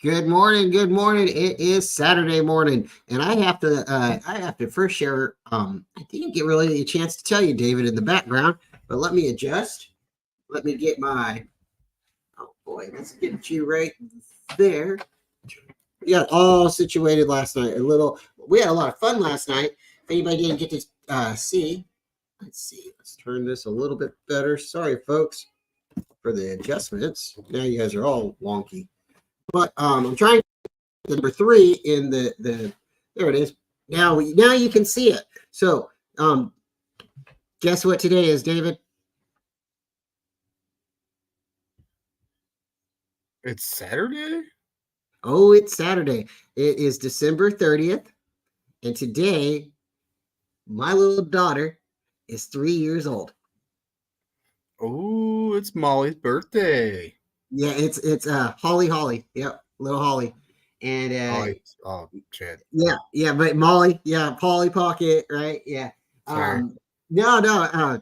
Good morning. Good morning. It is Saturday morning, and I have to first share. I didn't get really a chance to tell you, David, in the background, but let me adjust. Let me get my. Oh boy, let's get you right there. Yeah, all situated last night. We had a lot of fun last night. If anybody didn't get to see, let's see. Let's turn this a little bit better. Sorry, folks, for the adjustments. Now you guys are all wonky, but I'm trying. Number 3 in the there it is. Now you can see it. So guess what today is, David? It's Saturday? Oh, it's Saturday. It is December 30th, and today my little daughter is 3 years old. Oh, it's Molly's birthday. Yeah, it's Holly. Yep, little Holly. And oh shit. Yeah, but Molly, yeah, Polly Pocket, right? Yeah. Sorry. No,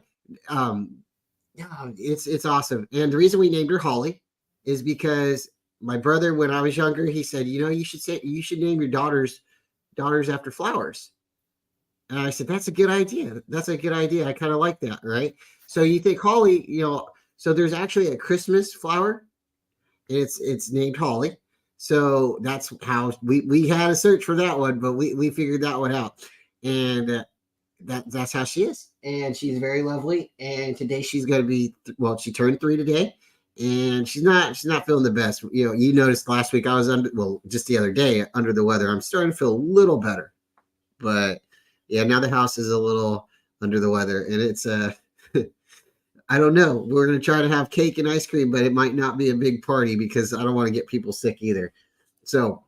it's awesome. And the reason we named her Holly is because my brother, when I was younger, he said, you should name your daughters after flowers. And I said, that's a good idea. That's a good idea. I kind of like that, right? So you think Holly, so there's actually a Christmas flower. It's named Holly. So that's how we had a search for that one, but we figured that one out. And that's how she is. And she's very lovely. And today she's going to be, she turned 3 today, and she's not feeling the best. You noticed last week I was just the other day under the weather. I'm starting to feel a little better, but yeah, now the house is a little under the weather, and it's I don't know. We're going to try to have cake and ice cream, but it might not be a big party because I don't want to get people sick either. So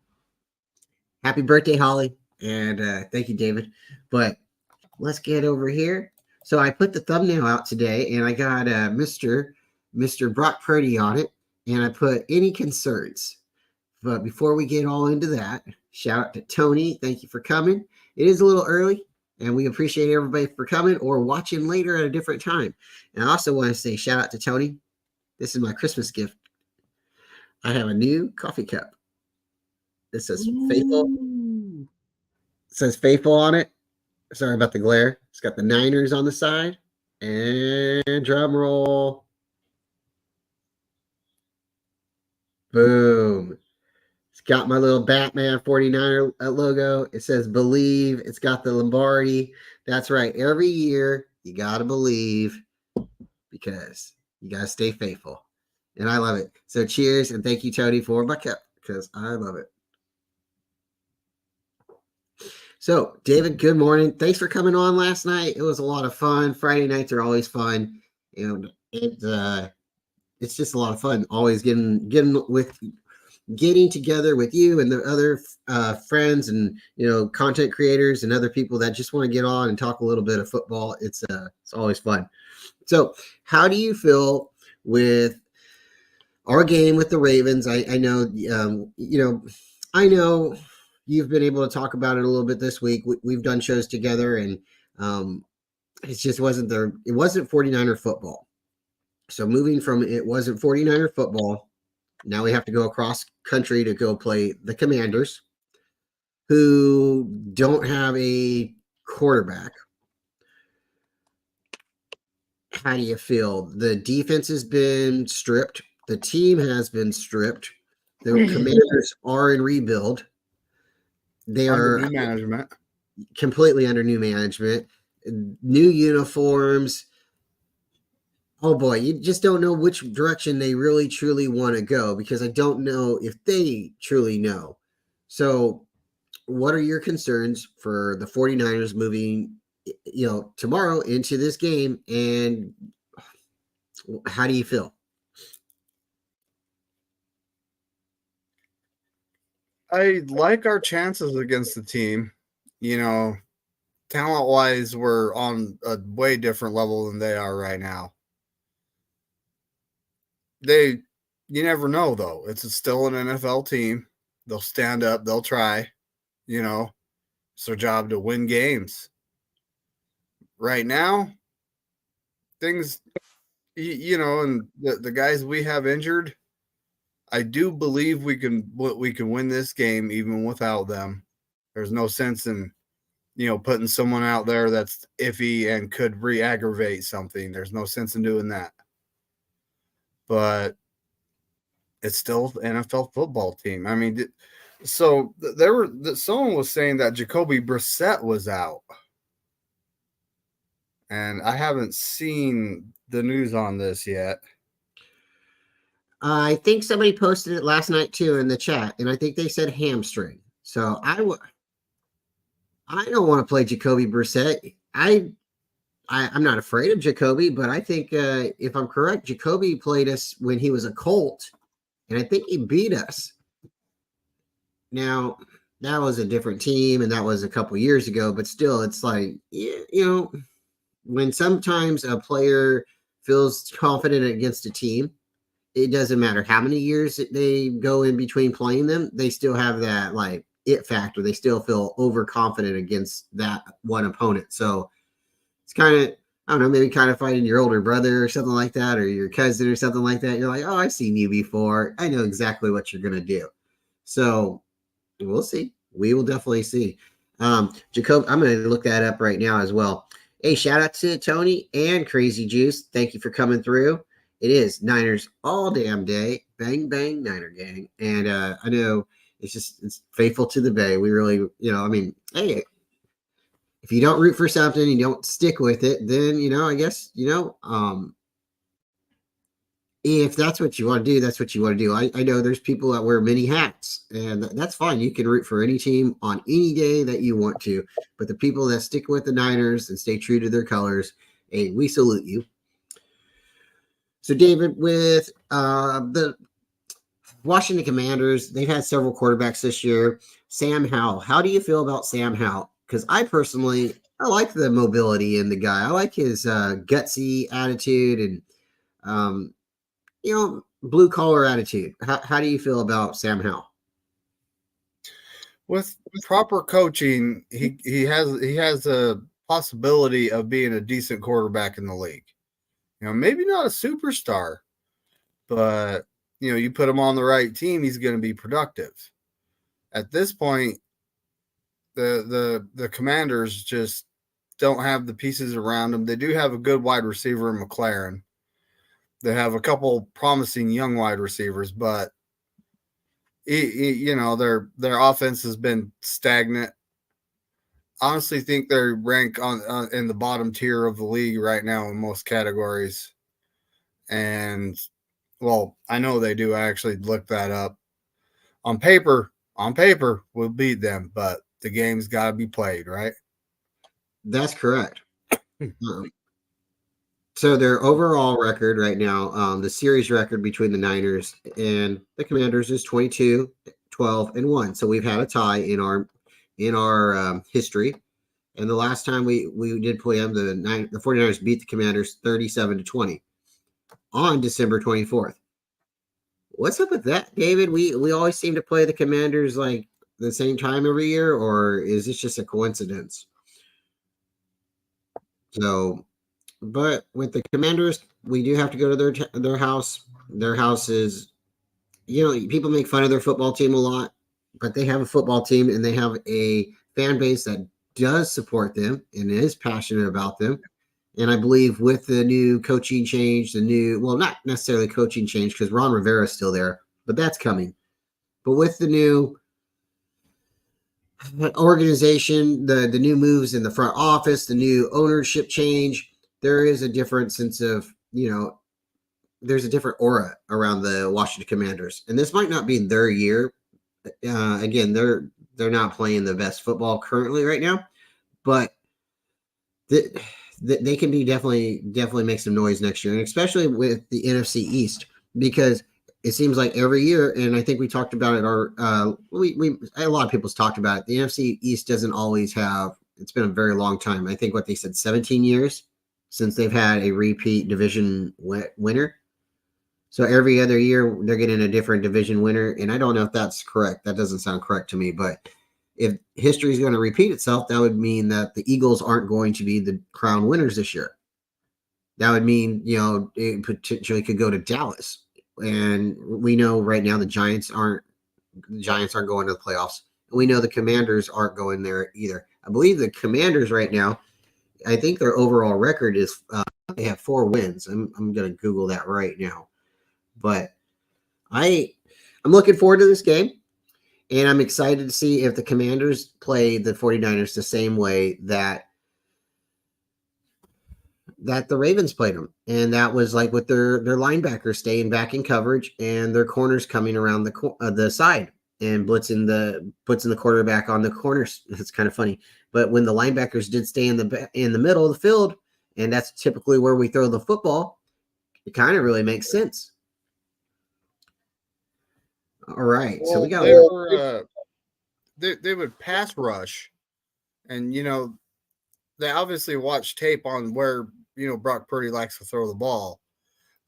happy birthday, Holly. And thank you, David. But let's get over here. So I put the thumbnail out today, and I got Mr. Brock Purdy on it, and I put any concerns. But before we get all into that, shout out to Tony. Thank you for coming. It is a little early, and we appreciate everybody for coming or watching later at a different time. And I also want to say shout out to Tony. This is my Christmas gift. I have a new coffee cup. This says Faithful. It says Faithful on it. Sorry about the glare. It's got the Niners on the side. And drum roll. Boom. It's got my little Batman 49er logo. It says believe. It's got the Lombardi. That's right. Every year, you got to believe because you got to stay faithful. And I love it. So cheers, and thank you, Tony, for my cup because I love it. So, David, good morning. Thanks for coming on last night. It was a lot of fun. Friday nights are always fun. And it's just a lot of fun. Always getting together with you and the other friends and content creators and other people that just want to get on and talk a little bit of football. It's always fun. So how do you feel with our game with the Ravens? I know you've been able to talk about it a little bit this week. We've done shows together, and it just wasn't 49er football. So moving from it wasn't 49er football, now we have to go across country to go play the Commanders, who don't have a quarterback. How do you feel? The defense has been stripped. The team has been stripped. The Commanders are in rebuild. They are new management. Completely under new management. New uniforms. Oh boy, you just don't know which direction they really truly want to go because I don't know if they truly know. So what are your concerns for the 49ers moving, tomorrow into this game? And How do you feel? I like our chances against the team. You know, talent wise, we're on a way different level than they are right now. You never know though. It's still an NFL team. They'll stand up, they'll try, you know, it's their job to win games. Right now, things, and the guys we have injured, I do believe we can win this game even without them. There's no sense in putting someone out there that's iffy and could re-aggravate something. There's no sense in doing that. But it's still the NFL football team. I mean, so someone was saying that Jacoby Brissett was out. And I haven't seen the news on this yet. I think somebody posted it last night too in the chat, and I think they said hamstring. So I don't want to play Jacoby Brissett. I'm not afraid of Jacoby, but I think if I'm correct, Jacoby played us when he was a Colt, and I think he beat us. Now, that was a different team, and that was a couple years ago, but still, it's like, when sometimes a player feels confident against a team, it doesn't matter how many years they go in between playing them, they still have that like it factor. They still feel overconfident against that one opponent. So it's kind of, I don't know, maybe kind of fighting your older brother or something like that, or your cousin or something like that. You're like, oh, I've seen you before. I know exactly what you're going to do. So we'll see. We will definitely see. Jacob, I'm going to look that up right now as well. Hey, shout out to Tony and Crazy Juice. Thank you for coming through. It is Niners all damn day. Bang, bang, Niner gang. And I know it's faithful to the Bay. We really, hey, if you don't root for something, you don't stick with it, then, I guess, if that's what you want to do, that's what you want to do. I know there's people that wear many hats, and that's fine. You can root for any team on any day that you want to. But the people that stick with the Niners and stay true to their colors, hey, we salute you. So, David, with the Washington Commanders, they've had several quarterbacks this year. Sam Howell, how do you feel about Sam Howell? Because I like the mobility in the guy. I like his gutsy attitude and, blue collar attitude. How do you feel about Sam Howell? With proper coaching, he has a possibility of being a decent quarterback in the league. Maybe not a superstar, but you put him on the right team, he's going to be productive. At this point, the Commanders just don't have the pieces around them. They do have a good wide receiver in McLaren. They have a couple promising young wide receivers, but their offense has been stagnant. Honestly, think they rank on in the bottom tier of the league right now in most categories. And well, I know they do. I actually looked that up. On paper, we'll beat them, but the game's got to be played, right? That's correct. So their overall record right now, the series record between the Niners and the Commanders is 22, 12, and 1. So we've had a tie in our history. And the last time we did play them, the 49ers beat the Commanders 37-20 on December 24th. What's up with that, David? We always seem to play the Commanders like the same time every year, or is this just a coincidence? So, but with the Commanders, we do have to go to their house. Their house is, people make fun of their football team a lot, but they have a football team and they have a fan base that does support them and is passionate about them. And I believe with the new coaching change, not necessarily coaching change because Ron Rivera is still there, but that's coming. But with the new organization, the new moves in the front office, the new ownership change, there is a different sense of, there's a different aura around the Washington Commanders. And this might not be their year. Again, they're not playing the best football currently right now, but they can be definitely make some noise next year, and especially with the NFC East, because it seems like every year, and I think we talked about it. We a lot of people's talked about it. The NFC East doesn't always have. It's been a very long time. I think what they said, 17 years since they've had a repeat division winner. So every other year they're getting a different division winner, and I don't know if that's correct. That doesn't sound correct to me, but if history is going to repeat itself, that would mean that the Eagles aren't going to be the crown winners this year. That would mean, it potentially could go to Dallas. And we know right now the Giants aren't going to the playoffs. We know the Commanders aren't going there either. I believe the Commanders right now, I think their overall record is they have 4 wins. I'm going to Google that right now. But I'm looking forward to this game. And I'm excited to see if the Commanders play the 49ers the same way that the Ravens played them. And that was like with their linebackers staying back in coverage and their corners coming around the side and blitzing the quarterback on the corners. It's kind of funny. But when the linebackers did stay in the middle of the field, and that's typically where we throw the football, it kind of really makes sense. All right, well, so we got they would pass rush, and they obviously watch tape on where Brock Purdy likes to throw the ball.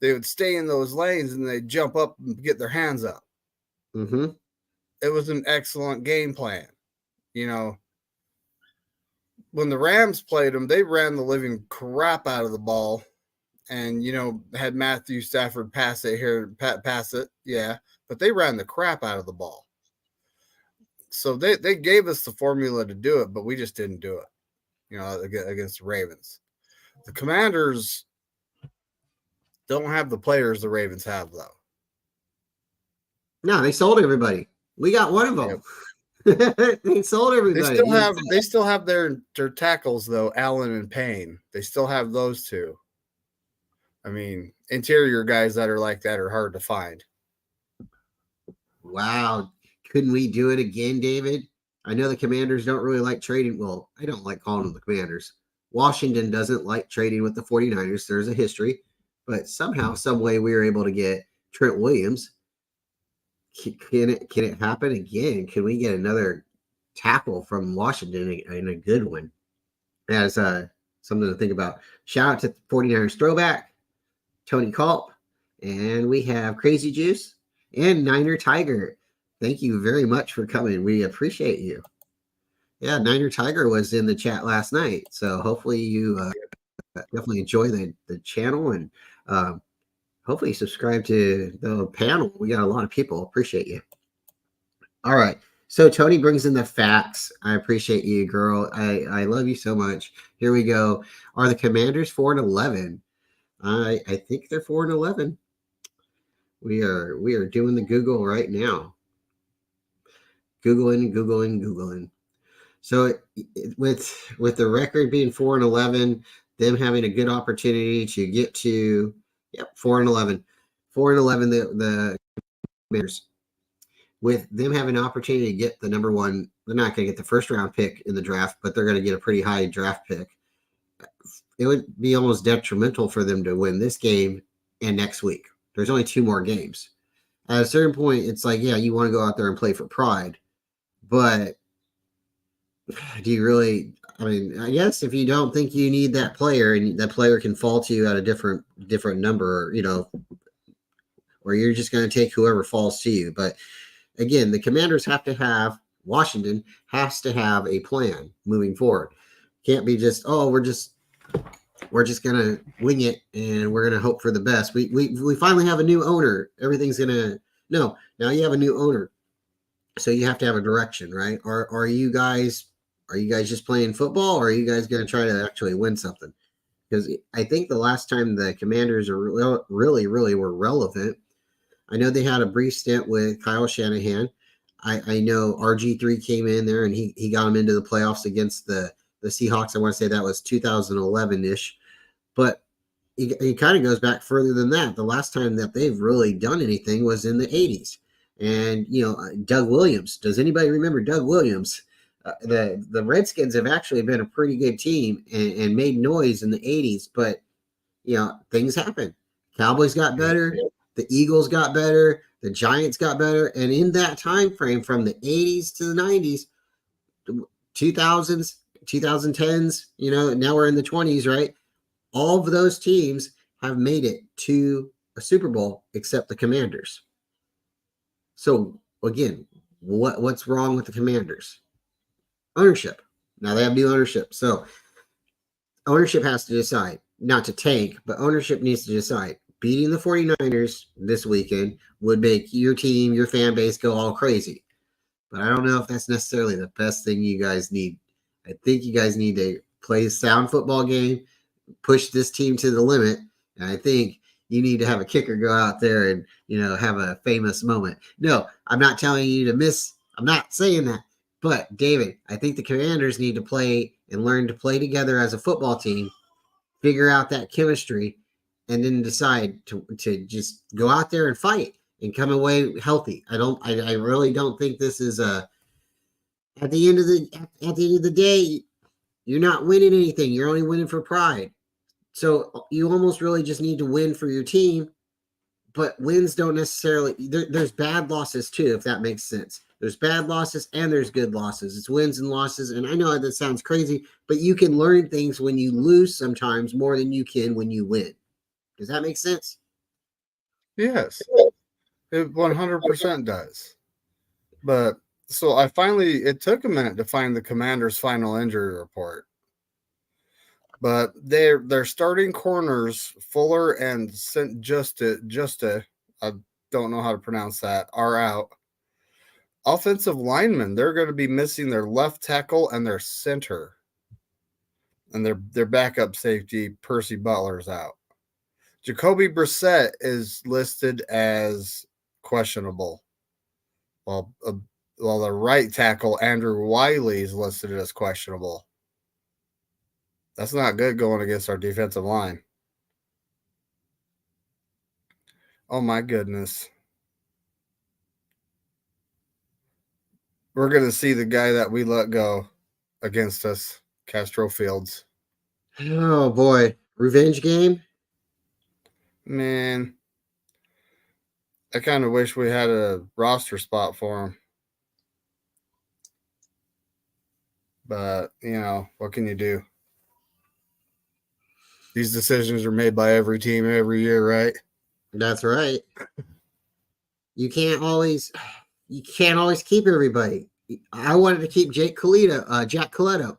They would stay in those lanes and they'd jump up and get their hands up. Mm-hmm. It was an excellent game plan. When the Rams played them, they ran the living crap out of the ball, and had Matthew Stafford pass it, yeah. But they ran the crap out of the ball. So they gave us the formula to do it, but we just didn't do it, against the Ravens. The Commanders don't have the players the Ravens have, though. No, they sold everybody. We got one of them. Yep. They sold everybody. They still have their tackles, though, Allen and Payne. They still have those two. I mean, interior guys that are like that are hard to find. Wow. Couldn't we do it again, David? I know the Commanders don't really like trading. Well, I don't like calling them the Commanders. Washington doesn't like trading with the 49ers. There's a history. But somehow, some way, we were able to get Trent Williams. Can it happen again? Can we get another tackle from Washington and a good one? As something to think about. Shout out to 49ers Throwback, Tony Culp, and we have Crazy Juice and Niner Tiger. Thank you very much for coming. We appreciate you. Yeah, Niner Tiger was in the chat last night. So hopefully you definitely enjoy the channel, and hopefully subscribe to the panel. We got a lot of people. Appreciate you. All right. So Tony brings in the facts. I appreciate you, girl. I love you so much. Here we go. Are the Commanders 4-11? I think they're 4-11. We are doing the Google right now. Googling. So with the record being 4-11, them having a good opportunity to get to 4-11. 4-11 the Commanders. With them having an opportunity to get the number one, they're not going to get the first round pick in the draft, but they're going to get a pretty high draft pick. It would be almost detrimental for them to win this game and next week. There's only 2 more games. At a certain point, it's like, yeah, you want to go out there and play for pride, but do you really? I mean, I guess if you don't think you need that player and that player can fall to you at a different number, or you're just going to take whoever falls to you. But again, the Commanders Washington has to have a plan moving forward. Can't be just, we're just going to wing it and we're going to hope for the best. We finally have a new owner. Everything's going to, no, now you have a new owner. So you have to have a direction, right? Are you guys just playing football, or are you guys going to try to actually win something? Because I think the last time the Commanders are really were relevant, I know they had a brief stint with Kyle Shanahan. I know RG3 came in there and he got them into the playoffs against the Seahawks. I want to say that was 2011-ish. But it kind of goes back further than that. The last time that they've really done anything was in the 80s. And, Doug Williams. Does anybody remember Doug Williams? The Redskins have actually been a pretty good team and made noise in the 80s, but things happen. Cowboys got better, the Eagles got better, the Giants got better, and in that time frame from the 80s to the 90s, 2000s, 2010s, now we're in the 20s, right? All of those teams have made it to a Super Bowl except the Commanders. So again, what's wrong with the Commanders? Ownership. Now they have new ownership. So ownership has to decide, not to tank, but ownership needs to decide. Beating the 49ers this weekend would make your team, your fan base go all crazy. But I don't know if that's necessarily the best thing you guys need. I think you guys need to play a sound football game, push this team to the limit, and I think you need to have a kicker go out there and, have a famous moment. No, I'm not telling you to miss. I'm not saying that. But, David, I think the Commanders need to play and learn to play together as a football team, figure out that chemistry, and then decide to just go out there and fight and come away healthy. I really don't think this is at the end of the day, you're not winning anything. You're only winning for pride. So you almost really just need to win for your team, but wins don't necessarily, there's bad losses too, if that makes sense. There's bad losses and there's good losses. It's wins and losses. And I know that sounds crazy, but you can learn things when you lose sometimes more than you can when you win. Does that make sense? Yes, it 100% does. But so it took a minute to find the Commanders' final injury report. But their starting corners, Fuller and Justa, I don't know how to pronounce that, are out. Offensive linemen, they're going to be missing their left tackle and their center. And their backup safety, Percy Butler's out. Jacoby Brissett is listed as questionable, while the right tackle, Andrew Wiley, is listed as questionable. That's not good going against our defensive line. Oh, my goodness. We're going to see the guy that we let go against us, Castro Fields. Oh, boy. Revenge game? Man, I kind of wish we had a roster spot for him. But, what can you do? These decisions are made by every team every year, right? That's right. You can't always keep everybody. I wanted to keep Jack Coletto.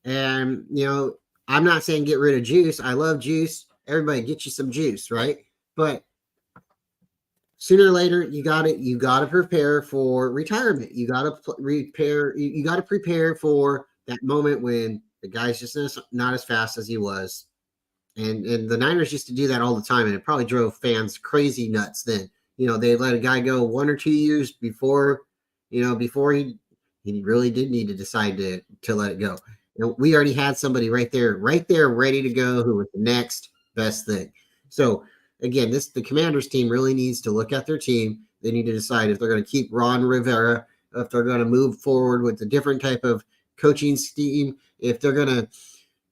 And, I'm not saying get rid of Juice. I love Juice. Everybody get you some juice, right? But sooner or later, you got to prepare for retirement. You got to prepare for that moment when the guy's just not as fast as he was. And the Niners used to do that all the time, and it probably drove fans crazy nuts then. They let a guy go 1 or 2 years before he really did need to decide to let it go. We already had somebody right there ready to go who was the next best thing. So again, the Commanders team really needs to look at their team. They need to decide if they're going to keep Ron Rivera, if they're going to move forward with a different type of coaching scheme, if they're going to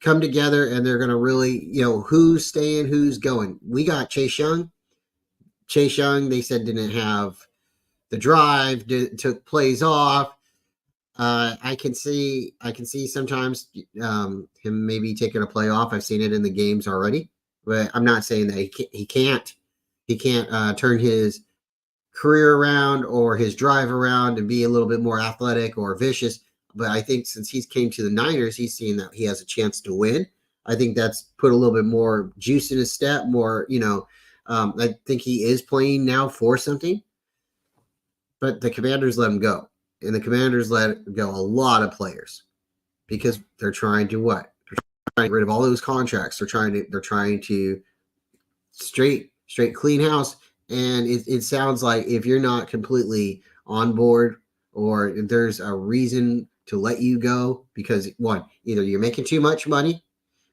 come together and they're going to really, who's staying, who's going. We got Chase Young. Chase Young, they said, didn't have the drive, took plays off. I can see sometimes him maybe taking a play off. I've seen it in the games already, but I'm not saying that he can't turn his career around or his drive around and be a little bit more athletic or vicious. But I think since he's came to the Niners, he's seen that he has a chance to win. I think that's put a little bit more juice in his step, more, I think he is playing now for something. But the Commanders let him go. And the Commanders let go a lot of players because they're trying to what? They're trying to get rid of all those contracts. They're trying to straight clean house. And it sounds like if you're not completely on board or if there's a reason to let you go because one, either you're making too much money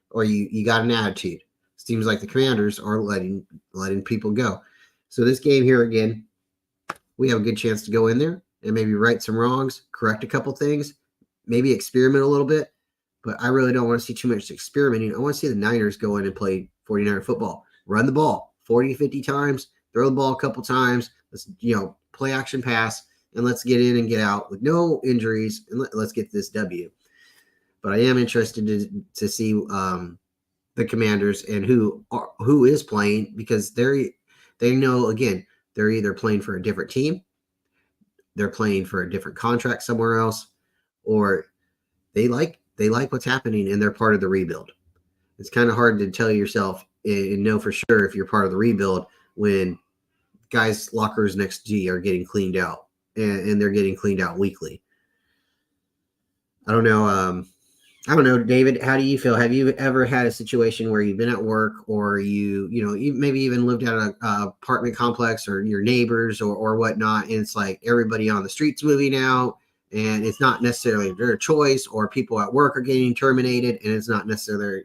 or you got an attitude. Seems like the Commanders are letting people go. So this game here again, we have a good chance to go in there and maybe right some wrongs, correct a couple things, maybe experiment a little bit, but I really don't want to see too much experimenting. I want to see the Niners go in and play 49er football, run the ball 40 to 50 times, throw the ball a couple times. Let's, play action pass, and let's get in and get out with no injuries, and let's get this W. But I am interested to see the Commanders and who is playing, because they know, again, they're either playing for a different team, they're playing for a different contract somewhere else, or they like what's happening and they're part of the rebuild. It's kind of hard to tell yourself and know for sure if you're part of the rebuild when guys' lockers next to you are getting cleaned out, and they're getting cleaned out weekly. I don't know, David, how do you feel? Have you ever had a situation where you've been at work, or you maybe even lived at an apartment complex, or your neighbors or whatnot, and it's like everybody on the streets moving out, and it's not necessarily their choice, or people at work are getting terminated, and it's not necessarily,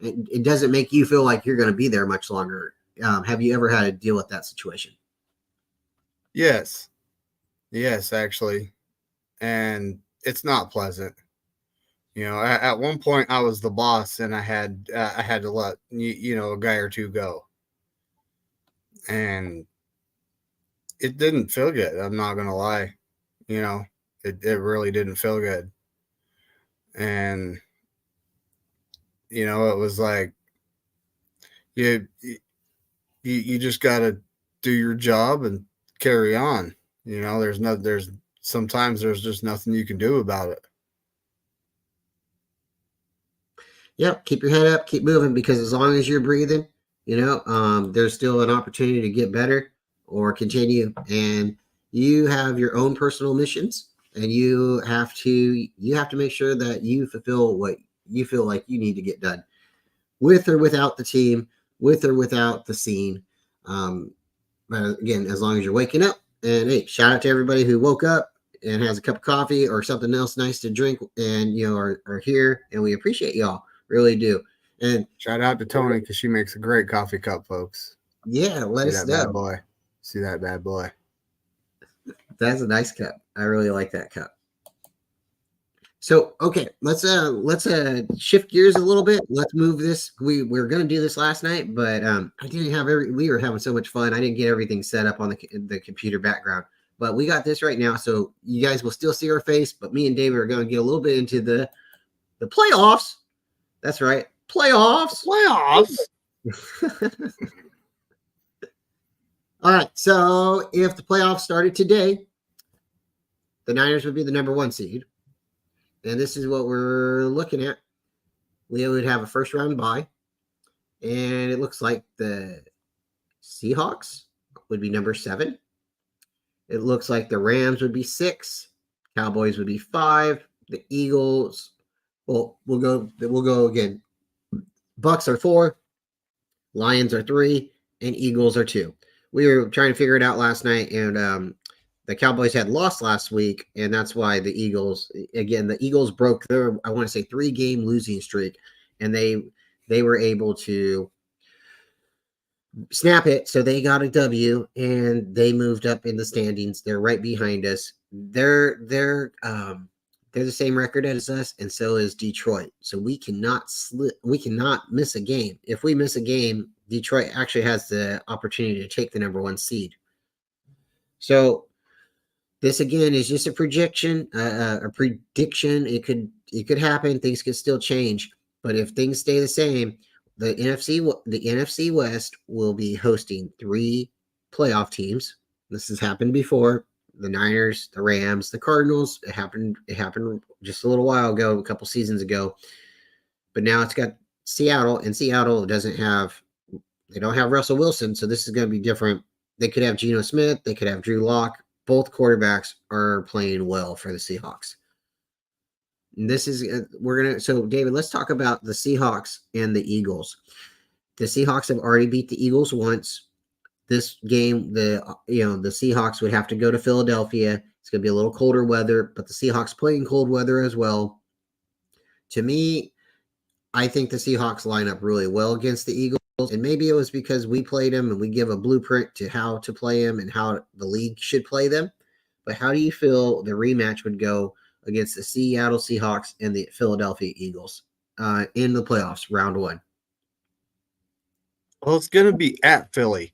it doesn't make you feel like you're going to be there much longer. Have you ever had to deal with that situation? Yes, actually. And it's not pleasant. At one point I was the boss, and I had to let a guy or two go, and it didn't feel good. I'm not gonna lie, it really didn't feel good, and it was like you just gotta do your job and carry on. Sometimes there's just nothing you can do about it. Yep, keep your head up, keep moving, because as long as you're breathing, there's still an opportunity to get better or continue. And you have your own personal missions, and you have to make sure that you fulfill what you feel like you need to get done, with or without the team, with or without the scene. But again, as long as you're waking up, and hey, shout out to everybody who woke up and has a cup of coffee or something else nice to drink, and are here, and we appreciate y'all. Really do. And shout out to Tony, because she makes a great coffee cup, folks. Yeah, let us know. Bad boy. See that bad boy. That's a nice cup. I really like that cup. So, okay, let's shift gears a little bit. Let's move this. We were going to do this last night, but I didn't have we were having so much fun. I didn't get everything set up on the computer background. But we got this right now, so you guys will still see our face, but me and David are going to get a little bit into the playoffs. That's right. Playoffs. All right. So if the playoffs started today, the Niners would be the number 1 seed. And this is what we're looking at. We would have a first round bye. And it looks like the Seahawks would be number 7. It looks like the Rams would be 6. Cowboys would be 5. The Eagles, well, we'll go again. Bucks are 4, Lions are 3, and Eagles are 2. We were trying to figure it out last night, and the Cowboys had lost last week, and that's why the Eagles broke their, I want to say, 3-game losing streak, and they were able to snap it, so they got a W, and they moved up in the standings. They're right behind us. They're the same record as us, and so is Detroit. So we cannot miss a game. If we miss a game, Detroit actually has the opportunity to take the number 1 seed. So this again is just a projection, a prediction. It could happen. Things could still change, but if things stay the same, the NFC West will be hosting 3 playoff teams. This has happened before. The Niners, the Rams, the Cardinals. It happened just a little while ago, a couple seasons ago. But now it's got Seattle, and Seattle don't have Russell Wilson, so this is going to be different. They could have Geno Smith, they could have Drew Lock. Both quarterbacks are playing well for the Seahawks. And this is so David, let's talk about the Seahawks and the Eagles. The Seahawks have already beat the Eagles once. This game, the Seahawks would have to go to Philadelphia. It's going to be a little colder weather, but the Seahawks play in cold weather as well. To me, I think the Seahawks line up really well against the Eagles, and maybe it was because we played them and we give a blueprint to how to play them and how the league should play them. But how do you feel the rematch would go against the Seattle Seahawks and the Philadelphia Eagles in the playoffs, round 1. Well, it's going to be at Philly.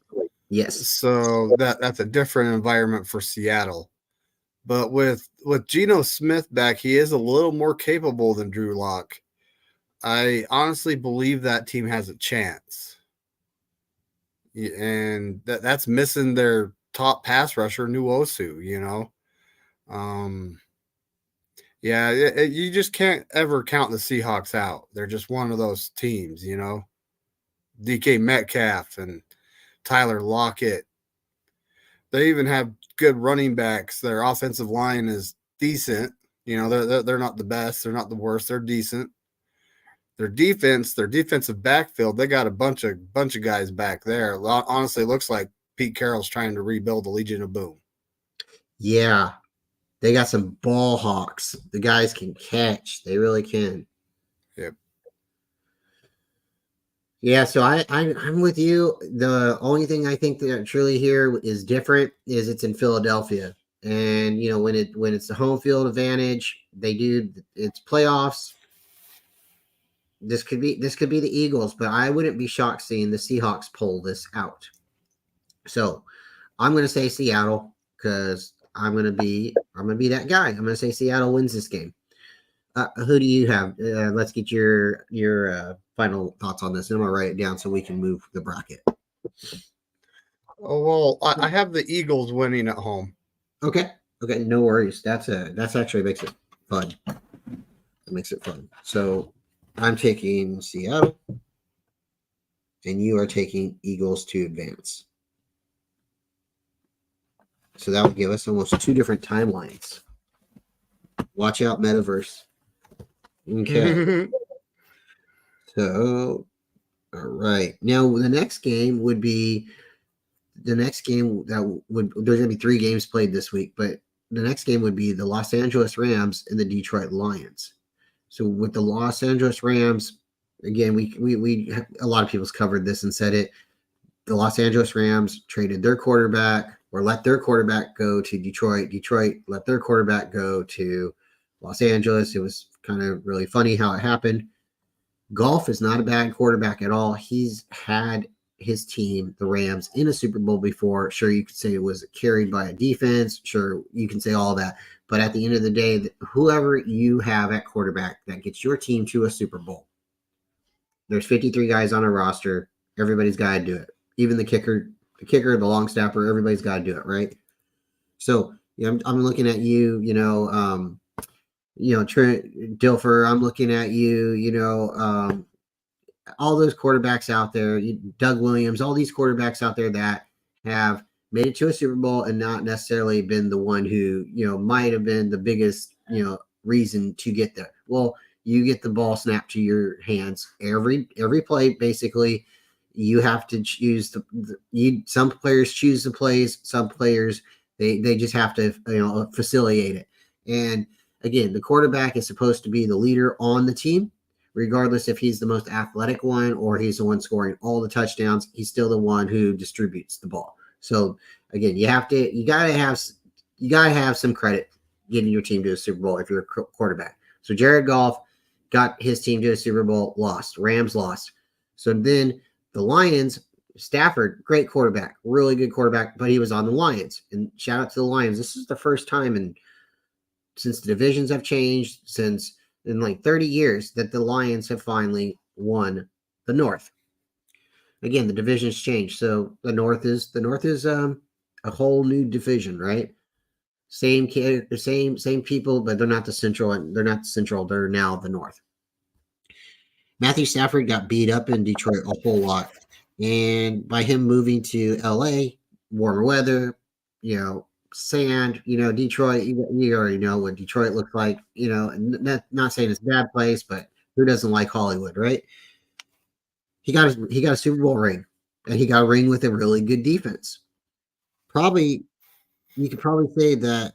Yes. So that's a different environment for Seattle. But with Geno Smith back, he is a little more capable than Drew Lock. I honestly believe that team has a chance. And that's missing their top pass rusher, Nwosu, you know. You just can't ever count the Seahawks out. They're just one of those teams, you know. DK Metcalf and Tyler Lockett. They even have good running backs. Their offensive line is decent. You know, they're not the best. They're not the worst. They're decent. Their defensive backfield, they got a bunch of guys back there. Honestly, it looks like Pete Carroll's trying to rebuild the Legion of Boom. Yeah. They got some ball hawks. The guys can catch. They really can. Yep. Yeah, so I'm with you. The only thing I think that truly here is different is it's in Philadelphia. And you know, when it's the home field advantage, it's playoffs. This could be the Eagles, but I wouldn't be shocked seeing the Seahawks pull this out. So I'm gonna say Seattle because I'm gonna be that guy. I'm gonna say Seattle wins this game. Who do you have? Let's get your final thoughts on this, and I'm gonna write it down so we can move the bracket. Oh well, I have the Eagles winning at home. Okay, no worries. That's actually makes it fun. It makes it fun. So I'm taking Seattle, and you are taking Eagles to advance. So that would give us almost 2 different timelines. Watch out, Metaverse. Okay. So, all right. Now the next game would be there's going to be 3 games played this week, but the next game would be the Los Angeles Rams and the Detroit Lions. So with the Los Angeles Rams, again, we a lot of people's covered this and said it. The Los Angeles Rams traded their quarterback or let their quarterback go to Detroit. Detroit let their quarterback go to Los Angeles. It was kind of really funny how it happened. Goff is not a bad quarterback at all. He's had his team, the Rams, in a Super Bowl before. Sure, you could say it was carried by a defense. Sure, you can say all that. But at the end of the day, whoever you have at quarterback that gets your team to a Super Bowl, there's 53 guys on a roster. Everybody's got to do it. Even the kicker, the long snapper, everybody's got to do it, right? So I'm looking at you, Trent Dilfer. I'm looking at you, all those quarterbacks out there, Doug Williams, all these quarterbacks out there that have made it to a Super Bowl and not necessarily been the one who, might have been the biggest, reason to get there. Well, you get the ball snapped to your hands every play. Basically, you have to choose some players choose the plays, some players they just have to facilitate it. And again, the quarterback is supposed to be the leader on the team, regardless if he's the most athletic one or he's the one scoring all the touchdowns. He's still the one who distributes the ball. So again, you gotta have some credit getting your team to a Super Bowl if you're a quarterback. So Jared Goff got his team to a Super Bowl, lost. Rams lost. So then the Lions, Stafford, great quarterback, really good quarterback, but he was on the Lions. And shout out to the Lions. This is the first time since the divisions have changed, in like 30 years, that the Lions have finally won the North. Again, the divisions changed. So the North is a whole new division, right? Same people, but they're not the Central. They're now the North. Matthew Stafford got beat up in Detroit a whole lot. And by him moving to LA, warmer weather, sand, Detroit, you already know what Detroit looks like, not saying it's a bad place, but who doesn't like Hollywood, right? He got a Super Bowl ring, and he got a ring with a really good defense. You could probably say that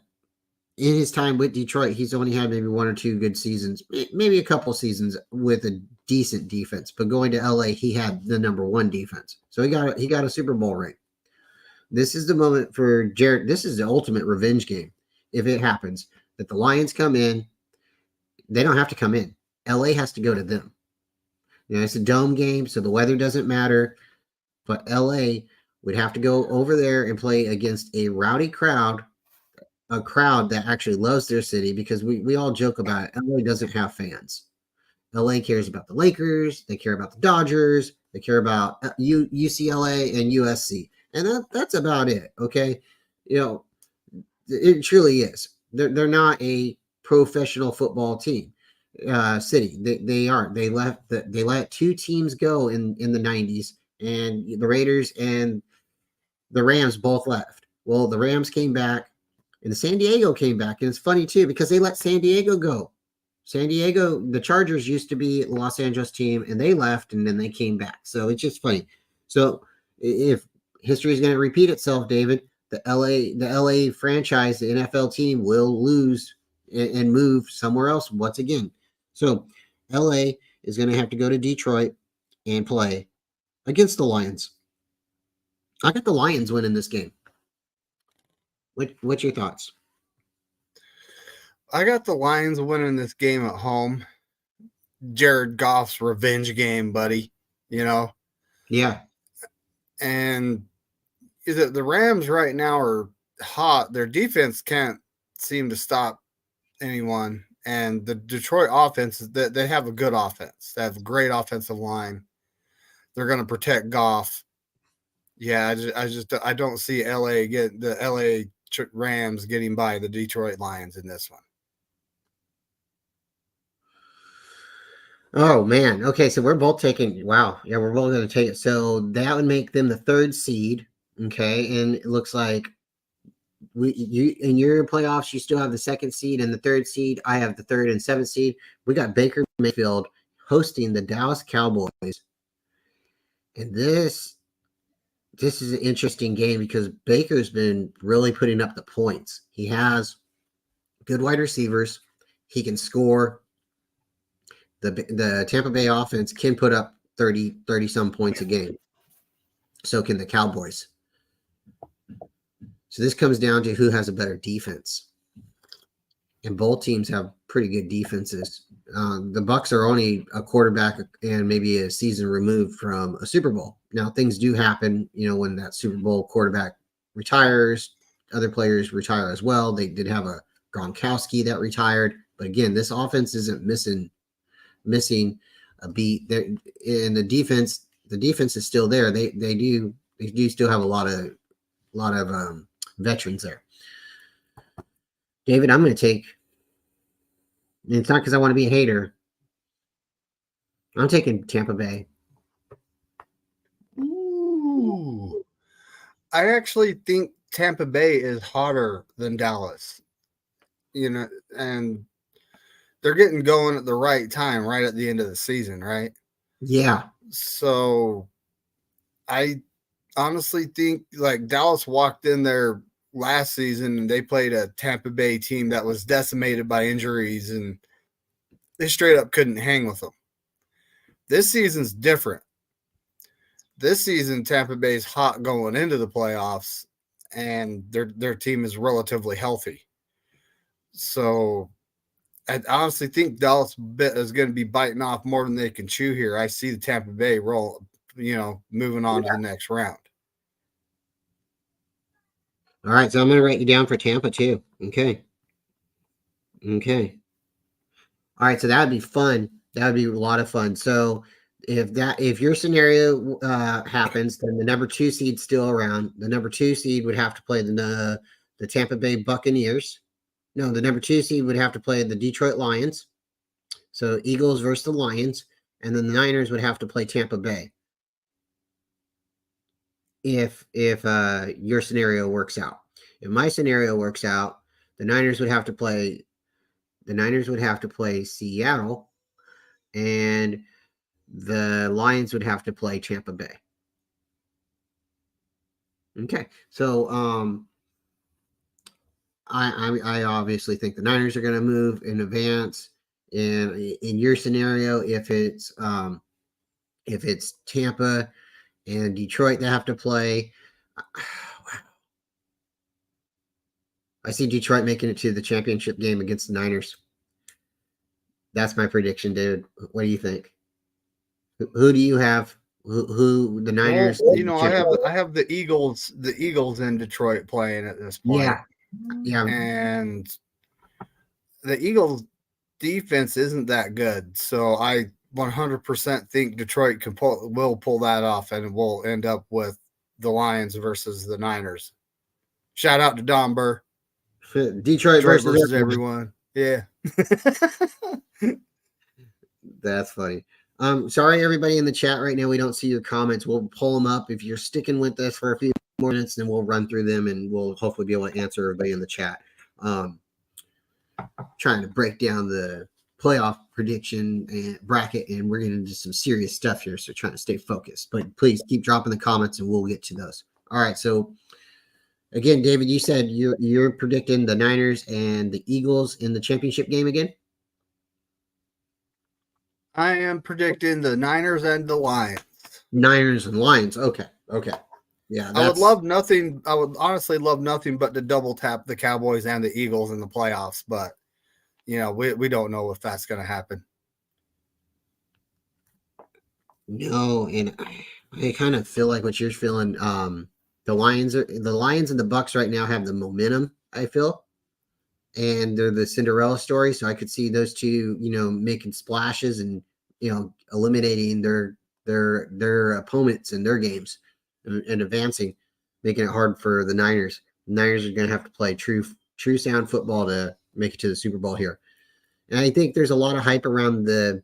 in his time with Detroit, he's only had maybe 1 or 2 good seasons, maybe a couple seasons with a decent defense. But going to LA, he had the number 1 defense, so he got a Super Bowl ring. This is the moment for Jared. This is the ultimate revenge game if it happens. that the Lions come in. They don't have to come in. LA has to go to them. It's a dome game, so the weather doesn't matter. But LA would have to go over there and play against a rowdy crowd, a crowd that actually loves their city, because we all joke about it. LA doesn't have fans. LA cares about the Lakers. They care about the Dodgers. They care about UCLA and USC. And that's about it. Okay. It truly is. They're not a professional football team. City. They aren't. They let two teams go in the 90s, and the Raiders and the Rams both left. Well, the Rams came back, and the San Diego came back, and it's funny too because they let San Diego go. San Diego, the Chargers used to be a Los Angeles team, and they left, and then they came back. So it's just funny. So if history is going to repeat itself, David, the LA franchise, the NFL team will lose and move somewhere else once again. So LA is going to have to go to Detroit and play against the Lions. I got the Lions winning this game. What's your thoughts? I got the Lions winning this game at home. Jared Goff's revenge game, buddy. Yeah. And the Rams right now are hot. Their defense can't seem to stop anyone. And the Detroit offense, they have a good offense. They have a great offensive line. They're going to protect Goff. Yeah, I don't see the LA Rams getting by the Detroit Lions in this one. Oh man. Okay, so we're both taking. Wow. Yeah, we're both going to take it. So that would make them the 3rd seed. Okay, and it looks like you in your playoffs, you still have the 2nd seed and the 3rd seed. I have the 3rd and 7th seed. We got Baker Mayfield hosting the Dallas Cowboys, and this is an interesting game because Baker's been really putting up the points. He has good wide receivers. He can score. The Tampa Bay offense can put up 30 some points a game. So can the Cowboys. So this comes down to who has a better defense. And both teams have pretty good defenses. The Bucs are only a quarterback and maybe a season removed from a Super Bowl. Now things do happen, when that Super Bowl quarterback retires, other players retire as well. They did have a Gronkowski that retired, but again, this offense isn't missing a beat. There in the defense is still there. They do still have a lot of veterans there. David, I'm going to take. It's not because I want to be a hater. I'm taking Tampa Bay. Ooh. I actually think Tampa Bay is hotter than Dallas. And they're getting going at the right time, right at the end of the season, right? Yeah. So I honestly think like Dallas walked in there last season and they played a Tampa Bay team that was decimated by injuries and they straight up couldn't hang with them. This season's different. This season, Tampa Bay's hot going into the playoffs and their team is relatively healthy. So I honestly think Dallas is going to be biting off more than they can chew here. I see the Tampa Bay moving on to the next round. All right, so I'm going to write you down for Tampa too. Okay. All right, so that would be fun. That would be a lot of fun. So if your scenario happens, then the number 2 seed's still around. The number 2 seed would have to play the Tampa Bay Buccaneers. No, the number 2 seed would have to play the Detroit Lions. So Eagles versus the Lions, and then the Niners would have to play Tampa Bay. If your scenario works out. If my scenario works out, the Niners would have to play Seattle, and the Lions would have to play Tampa Bay. Okay, so I obviously think the Niners are going to move in advance. And in your scenario, if it's Tampa and Detroit, they have to play. I see Detroit making it to the championship game against the Niners. That's my prediction, David. What do you think? Who do you have? Who the Niners? Well, I have the Eagles in Detroit playing at this point. Yeah. And the Eagles defense isn't that good. So I 100% think Detroit will pull that off, and we'll end up with the Lions versus the Niners. Shout out to Don Burr. Detroit versus everyone. Yeah. That's funny. Sorry, everybody in the chat right now. We don't see your comments. We'll pull them up. If you're sticking with us for a few more minutes, then we'll run through them and we'll hopefully be able to answer everybody in the chat. Trying to break down the playoff prediction and bracket, and we're getting into some serious stuff here. So trying to stay focused, but please keep dropping the comments and we'll get to those. All right. So again, David, you said you're predicting the Niners and the Eagles in the championship game again. I am predicting the Niners and the Lions. Niners and Lions. Okay. Yeah. I would honestly love nothing but to double tap the Cowboys and the Eagles in the playoffs, but we don't know if that's going to happen. No, and I kind of feel like what you're feeling. The Lions and the Bucks right now have the momentum, I feel. And they're the Cinderella story. So I could see those two, making splashes and, eliminating their opponents in their games and advancing, making it hard for the Niners. The Niners are going to have to play true sound football to make it to the Super Bowl here. And I think there's a lot of hype around the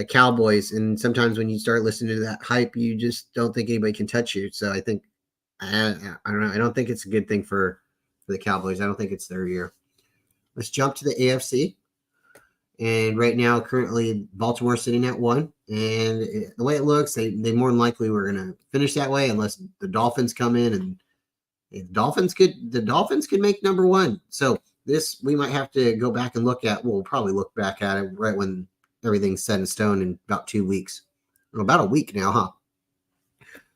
Cowboys. And sometimes when you start listening to that hype, you just don't think anybody can touch you. So I think, I don't know. I don't think it's a good thing for the Cowboys. I don't think it's their year. Let's jump to the AFC. And right now, currently, Baltimore's sitting at 1. And the way it looks, they more than likely were going to finish that way unless the Dolphins come in. And the Dolphins could make number 1. So this, we might have to go back and look at. We'll probably look back at it right when everything's set in stone in about 2 weeks. About a week now, huh?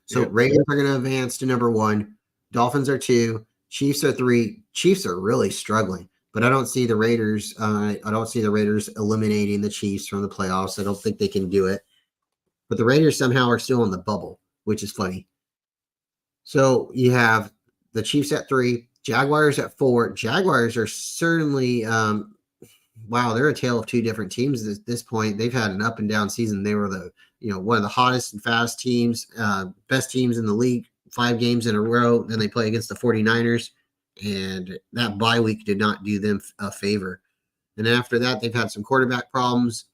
So Ravens are going to advance to number 1. Dolphins are 2. Chiefs are 3. Chiefs are really struggling. But I don't see the Raiders. I don't see the Raiders eliminating the Chiefs from the playoffs. I don't think they can do it. But the Raiders somehow are still in the bubble, which is funny. So you have the Chiefs at 3, Jaguars at 4. Jaguars are certainly, they're a tale of two different teams at this point. They've had an up and down season. They were one of the hottest and fast teams, best teams in the league, 5 games in a row. Then they play against the 49ers. And that bye week did not do them a favor. And after that, they've had some quarterback problems.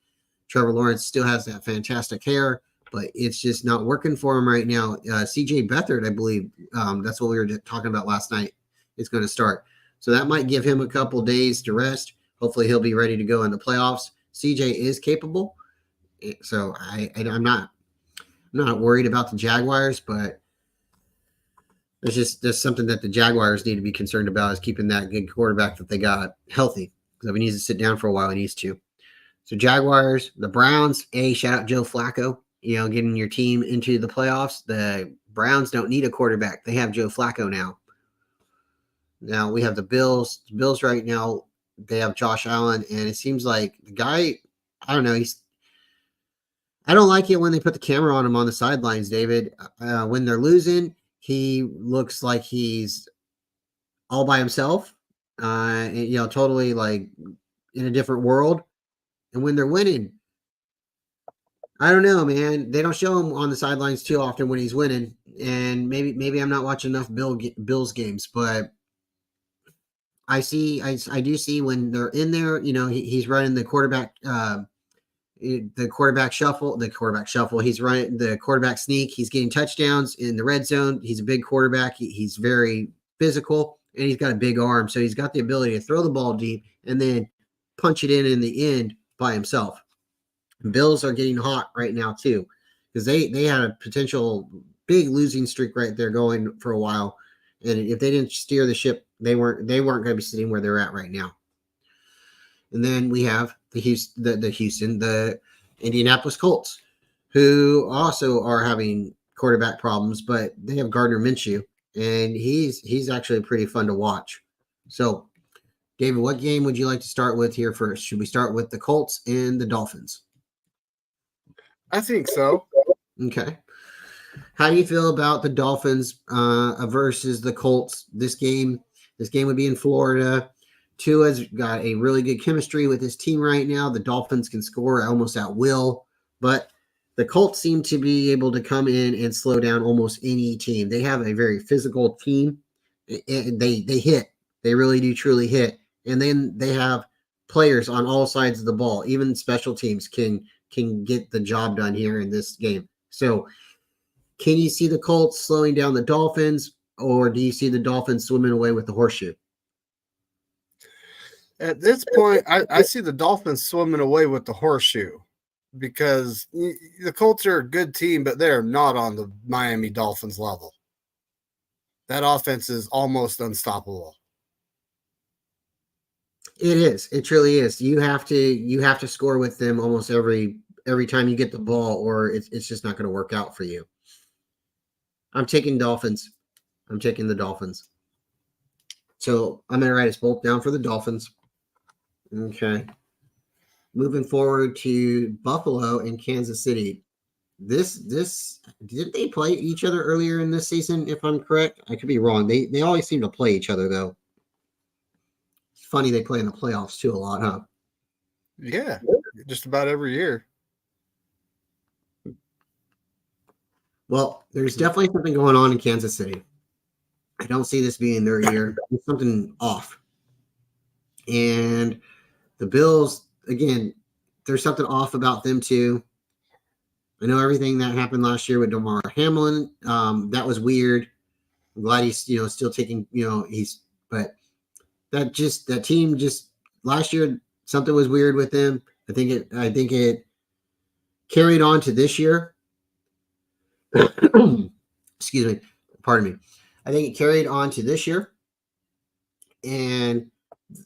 Trevor Lawrence still has that fantastic hair, but it's just not working for him right now. CJ Beathard, I believe, that's what we were talking about last night, is going to start. So that might give him a couple days to rest. Hopefully he'll be ready to go in the playoffs. CJ is capable. So I'm not worried about the Jaguars, but there's something that the Jaguars need to be concerned about is keeping that good quarterback that they got healthy. Because if he needs to sit down for a while, he needs to. So Jaguars, the Browns, shout out Joe Flacco, getting your team into the playoffs. The Browns don't need a quarterback. They have Joe Flacco now. Now we have the Bills. The Bills right now, they have Josh Allen, and it seems like the guy, I don't know, I don't like it when they put the camera on him on the sidelines, David. When they're losing, he looks like he's all by himself, totally like in a different world. And when they're winning, I don't know, man. They don't show him on the sidelines too often when he's winning. And maybe I'm not watching enough Bills games, but I do see when they're in there, he's running the quarterback shuffle. He's running the quarterback sneak. He's getting touchdowns in the red zone. He's a big quarterback. He's very physical, and he's got a big arm. So he's got the ability to throw the ball deep and then punch it in the end by himself. Bills are getting hot right now too, because they had a potential big losing streak right there going for a while. And if they didn't steer the ship, they weren't going to be sitting where they're at right now. And then we have the Indianapolis Colts, who also are having quarterback problems, but they have Gardner Minshew, and he's actually pretty fun to watch. So David, what game would you like to start with here first? Should we start with the Colts and the Dolphins? I think so. Okay. How do you feel about the Dolphins versus the Colts? This game would be in Florida. Tua's got a really good chemistry with his team right now. The Dolphins can score almost at will, but the Colts seem to be able to come in and slow down almost any team. They have a very physical team. They hit. They really do truly hit. And then they have players on all sides of the ball. Even special teams can get the job done here in this game. So can you see the Colts slowing down the Dolphins, or do you see the Dolphins swimming away with the horseshoe? At this point, I see the Dolphins swimming away with the horseshoe because the Colts are a good team, but they're not on the Miami Dolphins level. That offense is almost unstoppable. It is. It truly is. You have to score with them almost every time you get the ball, or it's just not going to work out for you. I'm taking Dolphins. I'm taking the Dolphins. So I'm going to write us both down for the Dolphins. Okay. Moving forward to Buffalo and Kansas City. This did they play each other earlier in this season? If I'm correct, I could be wrong. They always seem to play each other though. It's funny they play in the playoffs too a lot, huh? Yeah, just about every year. Well, there's definitely something going on in Kansas City. I don't see this being their year. There's something off. And the Bills, again, there's something off about them too. I know everything that happened last year with Damar Hamlin. That was weird. I'm glad he's still taking, but that team just last year something was weird with them. I think it carried on to this year. Excuse me, pardon me. I think it carried on to this year, and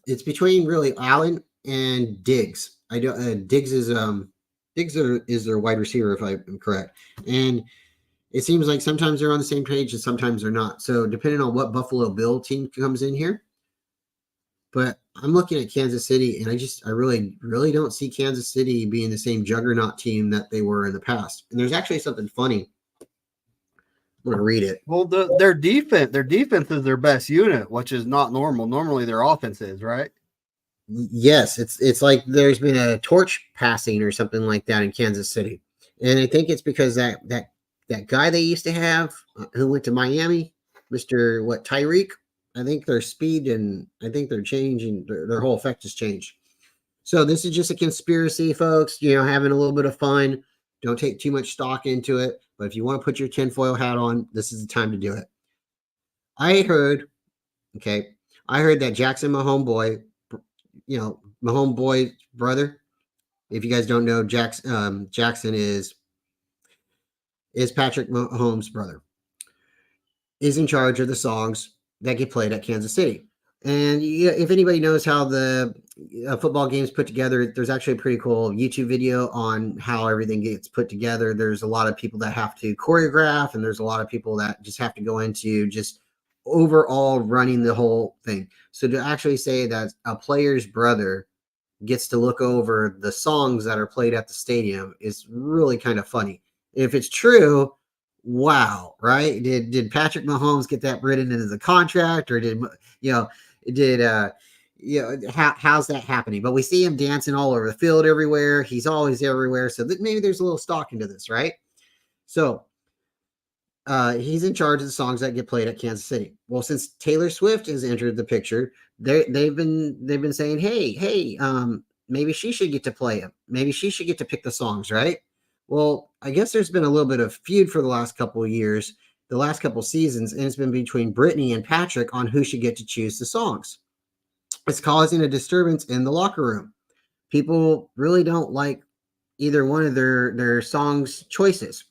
it's between really Allen and Diggs. Diggs is their wide receiver, if I'm correct, and it seems like sometimes they're on the same page and sometimes they're not. So depending on what Buffalo Bill team comes in here, but I'm looking at Kansas City, and I really, really don't see Kansas City being the same juggernaut team that they were in the past. And there's actually something funny. I'm going to read it. Well, their defense is their best unit, which is not normal. Normally, their offense is, right? Yes, it's like there's been a torch passing or something like that in Kansas City, and I think it's because that guy they used to have who went to Miami, Mr. Tyreek. I think their speed and I think they're changing. Their whole effect has changed. So this is just a conspiracy, folks. Having a little bit of fun. Don't take too much stock into it. But if you want to put your tinfoil hat on, this is the time to do it. I heard that Jackson, my homeboy, my homeboy brother. If you guys don't know, Jackson is Patrick Mahomes' brother. Is in charge of the songs that get played at Kansas City. And if anybody knows how the football game's put together, there's actually a pretty cool YouTube video on how everything gets put together. There's a lot of people that have to choreograph, and there's a lot of people that just have to go into just overall running the whole thing. So to actually say that a player's brother gets to look over the songs that are played at the stadium is really kind of funny. If it's true, wow, right? Did Patrick Mahomes get that written into the contract, or how's that happening? But we see him dancing all over the field everywhere. He's always everywhere. So maybe there's a little stock into this, right? So he's in charge of the songs that get played at Kansas City. Well, since Taylor Swift has entered the picture, they've been saying, hey, maybe she should get to play them. Maybe she should get to pick the songs, right? Well, I guess there's been a little bit of feud for the last couple of years, the last couple of seasons, and it's been between Brittany and Patrick on who should get to choose the songs. It's causing a disturbance in the locker room. People really don't like either one of their songs choices.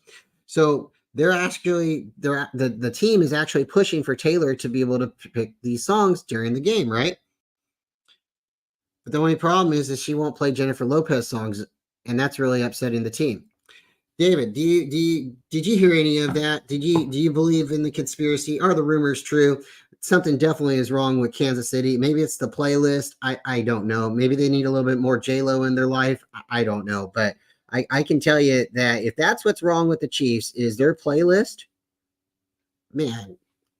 So the team is actually pushing for Taylor to be able to pick these songs during the game, right? But the only problem is she won't play Jennifer Lopez songs, and that's really upsetting the team. David, did you hear any of that? Do you believe in the conspiracy? Are the rumors true? Something definitely is wrong with Kansas City. Maybe it's the playlist. I don't know. Maybe they need a little bit more J-Lo in their life. I don't know. But I can tell you that if that's what's wrong with the Chiefs is their playlist, man,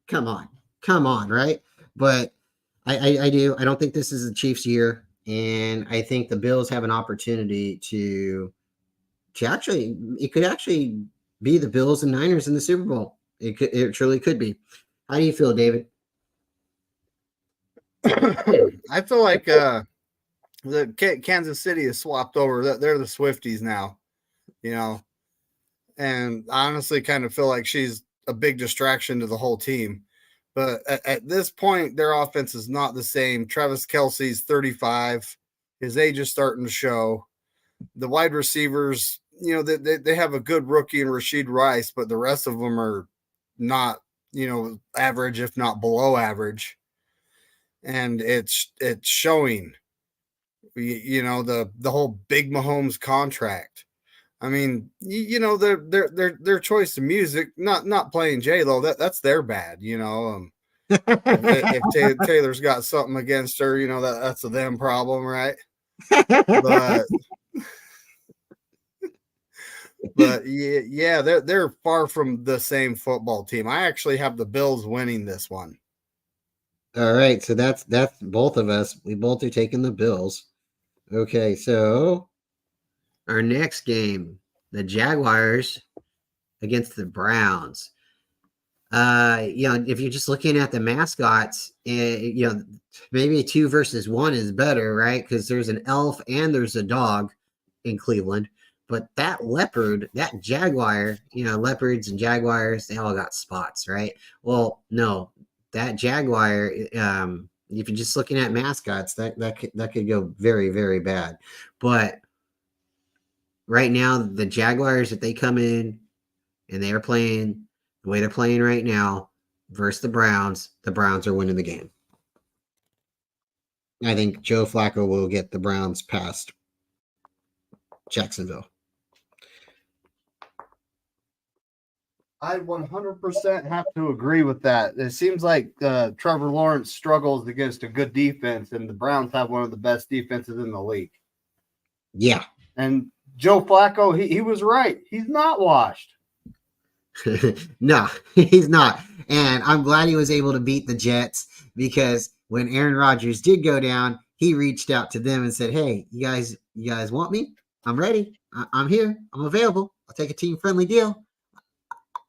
come on. Come on, right? But I do. I don't think this is the Chiefs' year. And I think the Bills have an opportunity to actually, it could actually be the Bills and Niners in the Super Bowl. It truly could be. How do you feel, David? I feel like the Kansas City is swapped over. They're the Swifties now, you know, and I honestly kind of feel like she's a big distraction to the whole team. But at this point, their offense is not the same. Travis Kelce's 35. His age is starting to show. The wide receivers, you know, they have a good rookie in Rashid Rice, but the rest of them are not, you know, average, if not below average. And it's showing, you know, the whole big Mahomes contract. I mean, you know, their choice of music, not playing J-Lo, that's their bad, you know. If Taylor's got something against her, you know, that's a them problem, right? But yeah, they're far from the same football team. I actually have the Bills winning this one. All right, so that's both of us. We both are taking the Bills. Okay, so our next game, the Jaguars against the Browns. You know, if you're just looking at the mascots, you know, maybe 2 versus 1 is better, right? Because there's an elf and there's a dog in Cleveland. But that leopard, that jaguar, you know, leopards and jaguars, they all got spots, right? Well, no, that jaguar, if you're just looking at mascots, that could go very, very bad. But right now, the Jaguars, if they come in and they are playing the way they're playing right now versus the Browns are winning the game. I think Joe Flacco will get the Browns past Jacksonville. I 100% have to agree with that. It seems like Trevor Lawrence struggles against a good defense, and the Browns have one of the best defenses in the league. Yeah. And Joe Flacco, he was right. He's not washed. No, he's not. And I'm glad he was able to beat the Jets because when Aaron Rodgers did go down, he reached out to them and said, "Hey, you guys want me? I'm ready. I'm here. I'm available. I'll take a team-friendly deal.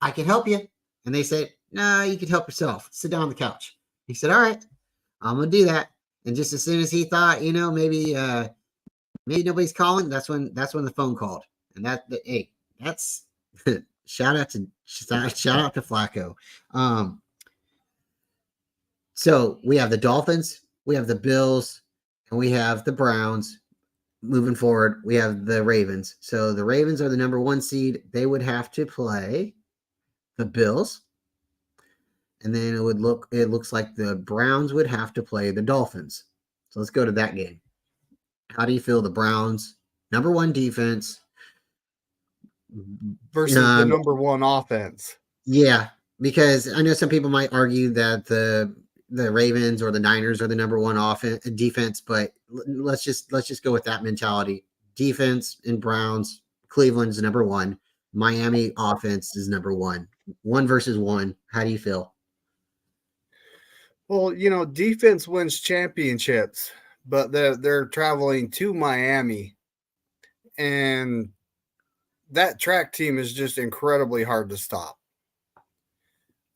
I can help you." And they said, "No, you can help yourself. Sit down on the couch." He said, "All right, I'm gonna do that." And just as soon as he thought, you know, maybe nobody's calling, that's when the phone called. And hey, that's shout out to Flacco. So we have the Dolphins, we have the Bills, and we have the Browns. Moving forward, we have the Ravens. So the Ravens are the number 1 seed. They would have to play the Bills. And then it looks like the Browns would have to play the Dolphins. So let's go to that game. How do you feel the Browns, number 1 defense versus the number 1 offense? Yeah, because I know some people might argue that the Ravens or the Niners are the number 1 defense, but let's just go with that mentality. Defense in Browns, Cleveland's number 1. Miami offense is number 1. 1 versus 1. How do you feel? Well, you know, defense wins championships, but they're traveling to Miami, and that track team is just incredibly hard to stop.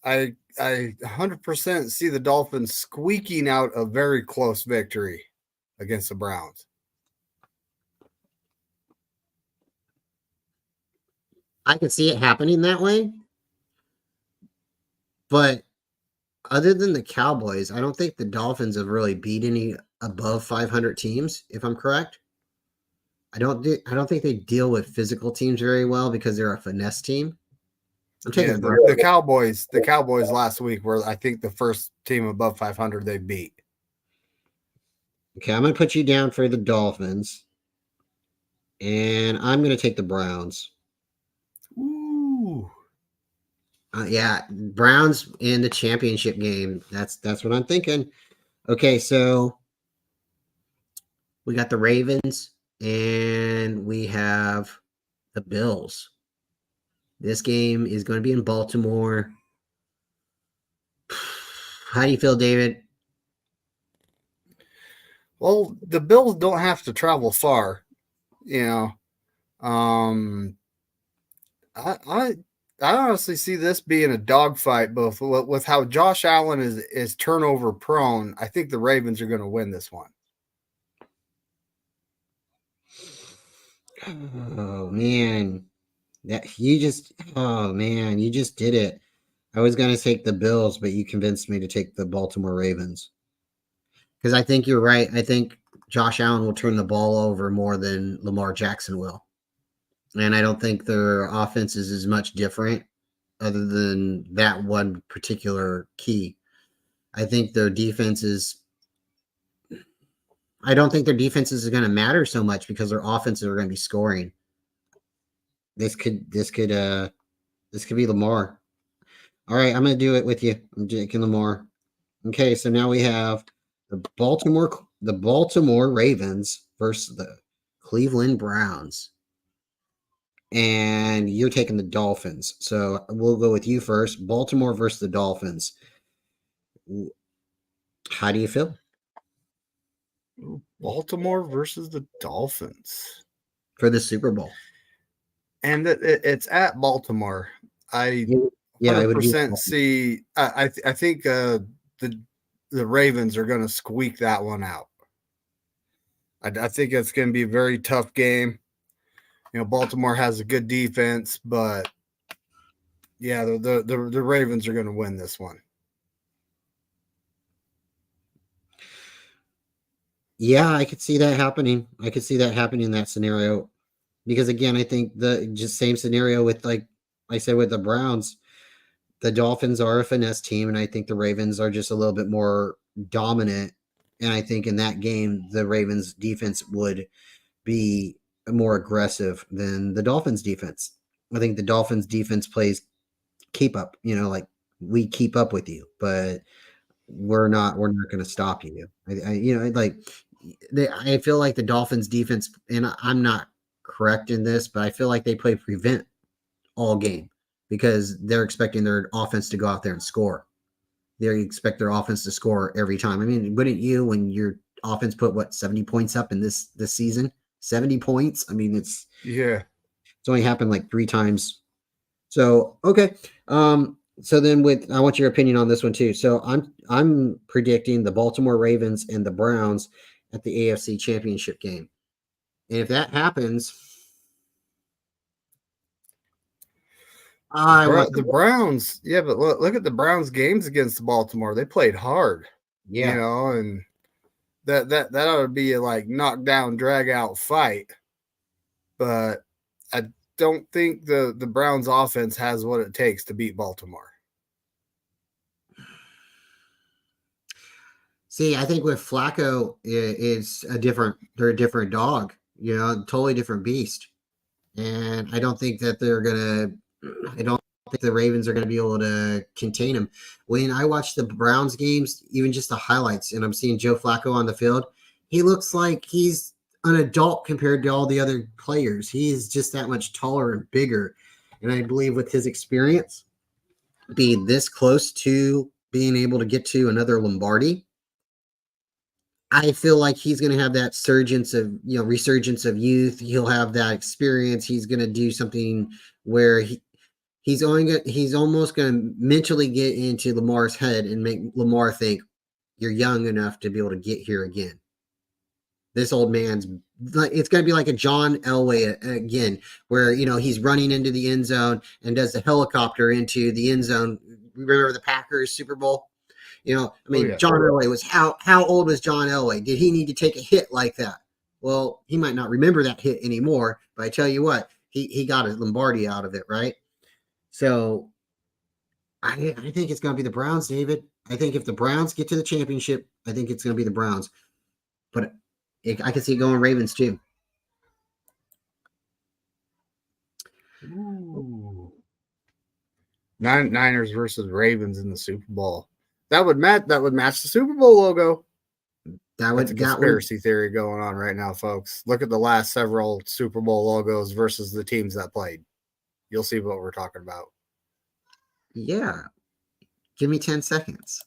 I 100% see the Dolphins squeaking out a very close victory against the Browns. I can see it happening that way. But other than the Cowboys, I don't think the Dolphins have really beat any above 500 teams, if I'm correct. I don't think they deal with physical teams very well because they're a finesse team. I'm taking the Cowboys. The Cowboys last week were, I think, the first team above 500 they beat. Okay, I'm going to put you down for the Dolphins, and I'm going to take the Browns. Yeah, Browns in the championship game. That's what I'm thinking. Okay, so we got the Ravens and we have the Bills. This game is going to be in Baltimore. How do you feel, David? Well, the Bills don't have to travel far, you know. Um, I honestly see this being a dogfight, both with how Josh Allen is turnover prone. I think the Ravens are going to win this one. Oh man, you just did it. I was going to take the Bills, but you convinced me to take the Baltimore Ravens. Because I think you're right. I think Josh Allen will turn the ball over more than Lamar Jackson will. And I don't think their offense is as much different other than that one particular key. I think their defense is I don't think their defenses are going to matter so much because their offenses are going to be scoring. This could be Lamar. All right, I'm going to do it with you. I'm taking Lamar. Okay, so now we have the Baltimore Ravens versus the Cleveland Browns. And you're taking the Dolphins. So we'll go with you first. Baltimore versus the Dolphins. How do you feel Baltimore versus the Dolphins for the Super Bowl? And it's at Baltimore. I Yeah, it would be 100% see. I think the Ravens are going to squeak that one out. I think it's going to be a very tough game. You know, Baltimore has a good defense, but yeah, the Ravens are going to win this one. Yeah, I could see that happening. I could see that happening in that scenario. Because again, I think the just same scenario with like I said with the Browns, the Dolphins are a finesse team, and I think the Ravens are just a little bit more dominant. And I think in that game, the Ravens defense would be more aggressive than the Dolphins defense. I think the Dolphins defense plays keep up, like we keep up with you, but we're not going to stop you. I feel like the Dolphins defense, and I'm not correct in this, but I feel like they play prevent all game because they're expecting their offense to go out there and score. They expect their offense to score every time. I mean, wouldn't you when your offense put 70 points up in this season? 70 points? I mean, it's only happened like 3 times. So, okay. So then I want your opinion on this one too. So I'm predicting the Baltimore Ravens and the Browns at the AFC Championship game. And if that happens, The Browns, yeah, but look at the Browns games against Baltimore. They played hard, and that ought to be a like knockdown, drag out fight. But I don't think the Browns offense has what it takes to beat Baltimore. See, I think with Flacco, they're a different dog, totally different beast. And I don't think that I don't think the Ravens are going to be able to contain him. When I watch the Browns games, even just the highlights, and I'm seeing Joe Flacco on the field, he looks like he's an adult compared to all the other players. He is just that much taller and bigger. And I believe with his experience, being this close to being able to get to another Lombardi, I feel like he's going to have that resurgence of youth. He'll have that experience. He's going to do something where he's almost going to mentally get into Lamar's head and make Lamar think you're young enough to be able to get here again. This old man's it's going to be like a John Elway again, where, he's running into the end zone and does the helicopter into the end zone. Remember the Packers Super Bowl? John Elway was how old was John Elway? Did he need to take a hit like that? Well, he might not remember that hit anymore, but I tell you what, he got a Lombardi out of it, right? So I think it's going to be the Browns, David. I think if the Browns get to the championship, I think it's going to be the Browns. But I can see it going Ravens too. Ooh. Niners versus Ravens in the Super Bowl. That would match the Super Bowl logo. That's a conspiracy theory going on right now, folks. Look at the last several Super Bowl logos versus the teams that played. You'll see what we're talking about. Yeah. Give me 10 seconds.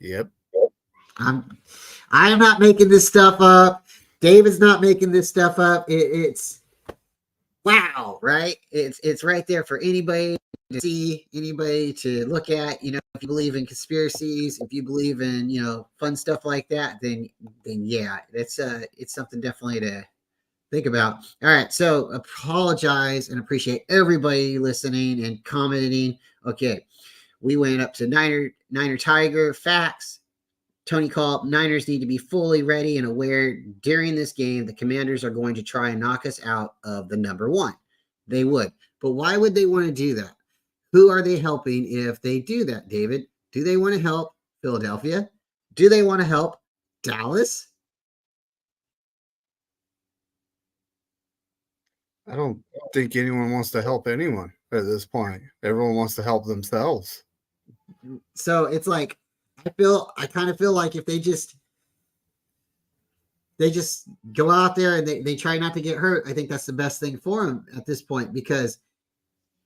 Yep. I am not making this stuff up. David's not making this stuff up. It's wow, right? It's right there for anybody to see, anybody to look at. You know, if you believe in conspiracies, if you believe in, you know, fun stuff like that, then yeah, it's something definitely to think about. All right, so apologize and appreciate everybody listening and commenting. Okay, we went up to Niner Tiger facts. Tony called, Niners need to be fully ready and aware during this game. The Commanders are going to try and knock us out of the number one. They would. But why would they want to do that? Who are they helping if they do that, David? Do they want to help Philadelphia? Do they want to help Dallas? I don't think anyone wants to help anyone at this point. Everyone wants to help themselves. So it's like, I kind of feel like if they just go out there and they try not to get hurt, I think that's the best thing for them at this point, because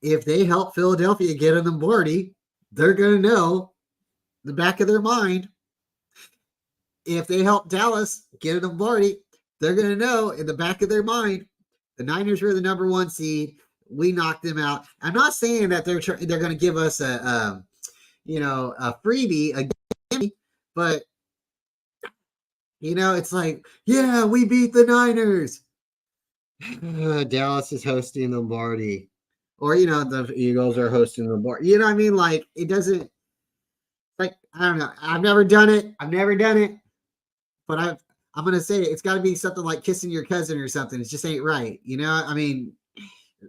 if they help Philadelphia get in Lombardi, they're going to know the back of their mind. If they help Dallas get in Lombardi, they're going to know in the back of their mind, the Niners were the number one seed. We knocked them out. I'm not saying that they're going to give us a freebie again. But, you know, it's like, yeah, we beat the Niners. Dallas is hosting Lombardi. Or, you know, the Eagles are hosting Lombardi. You know what I mean? Like, it doesn't, like, I don't know. I've never done it. But I'm going to say it's got to be something like kissing your cousin or something. It just ain't right. You know, I mean,